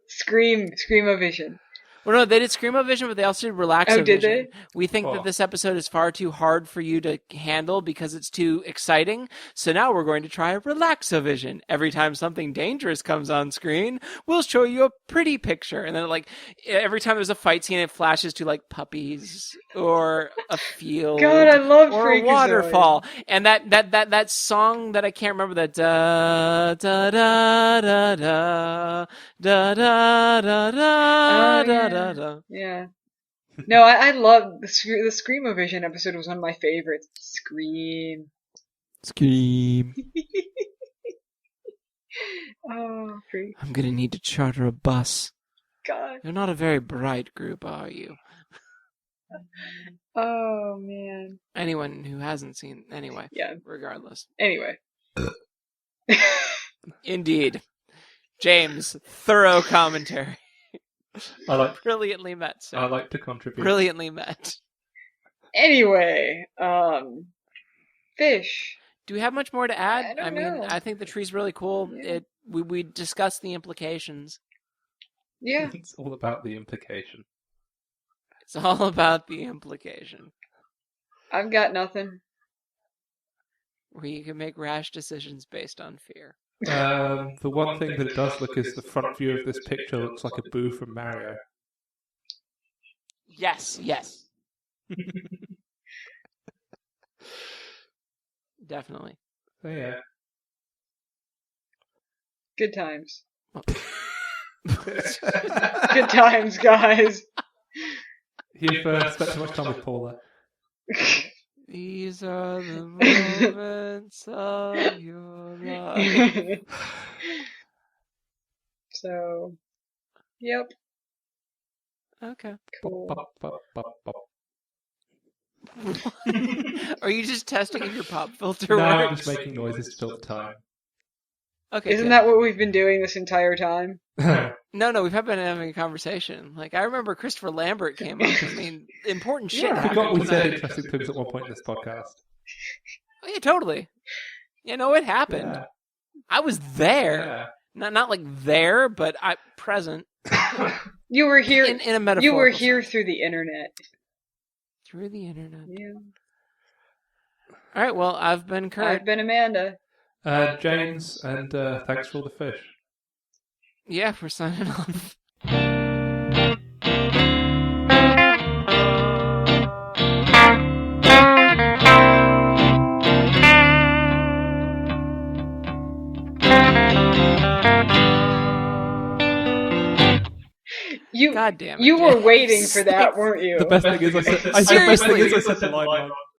Screamovision. Well, no, they did Screamovision, but they also did Relaxovision. Oh, did they? We think that this episode is far too hard for you to handle because it's too exciting. So now we're going to try Relaxovision. Every time something dangerous comes on screen, we'll show you a pretty picture. And then, like, every time there's a fight scene, it flashes to, like, puppies or a field. God, I love or a Freakazoid. waterfall. And that song that I can't remember, that da da da da da da da da da da. Yeah. No, I love the Screamovision episode was one of my favorites. Scream. Oh, freak. I'm gonna need to charter a bus. God. You're not a very bright group, are you? Oh, man. Anyone who hasn't seen... Anyway. Yeah. Regardless. Anyway. Indeed. James, thorough commentary. Brilliantly met, sir. I like to contribute. Brilliantly met. Anyway, fish. Do we have much more to add? I don't know. I think the tree's really cool. Yeah. We discussed the implications. Yeah. It's all about the implication. It's all about the implication. I've got nothing. Where you can make rash decisions based on fear. The one thing that it does look is the front view of this picture looks like a Boo from Mario. Yes. Definitely. So yeah. Good times. Good times, guys. You've spent too much time with Paula. These are the moments of your life. So, yep. Okay. Cool. Are you just testing if your pop filter No, works? I'm just making noises to fill the time. Okay. Isn't good. that what we've been doing this entire time? No, we've been having a conversation. Like, I remember Christopher Lambert came up. I mean, important shit. Yeah. I forgot we said interesting things at one point in this podcast. Oh, yeah, totally. You know, it happened. Yeah. I was there. Yeah. Not like there, but I present. You were here. In a metaphorical You were here sense. through the internet. Through the internet. Yeah. All right, well, I've been Curt. I've been Amanda. James, and thanks for all the fish. Yeah, we're signing off. God damn it, You were James. waiting for that, weren't you? The best thing is I said the line wrong.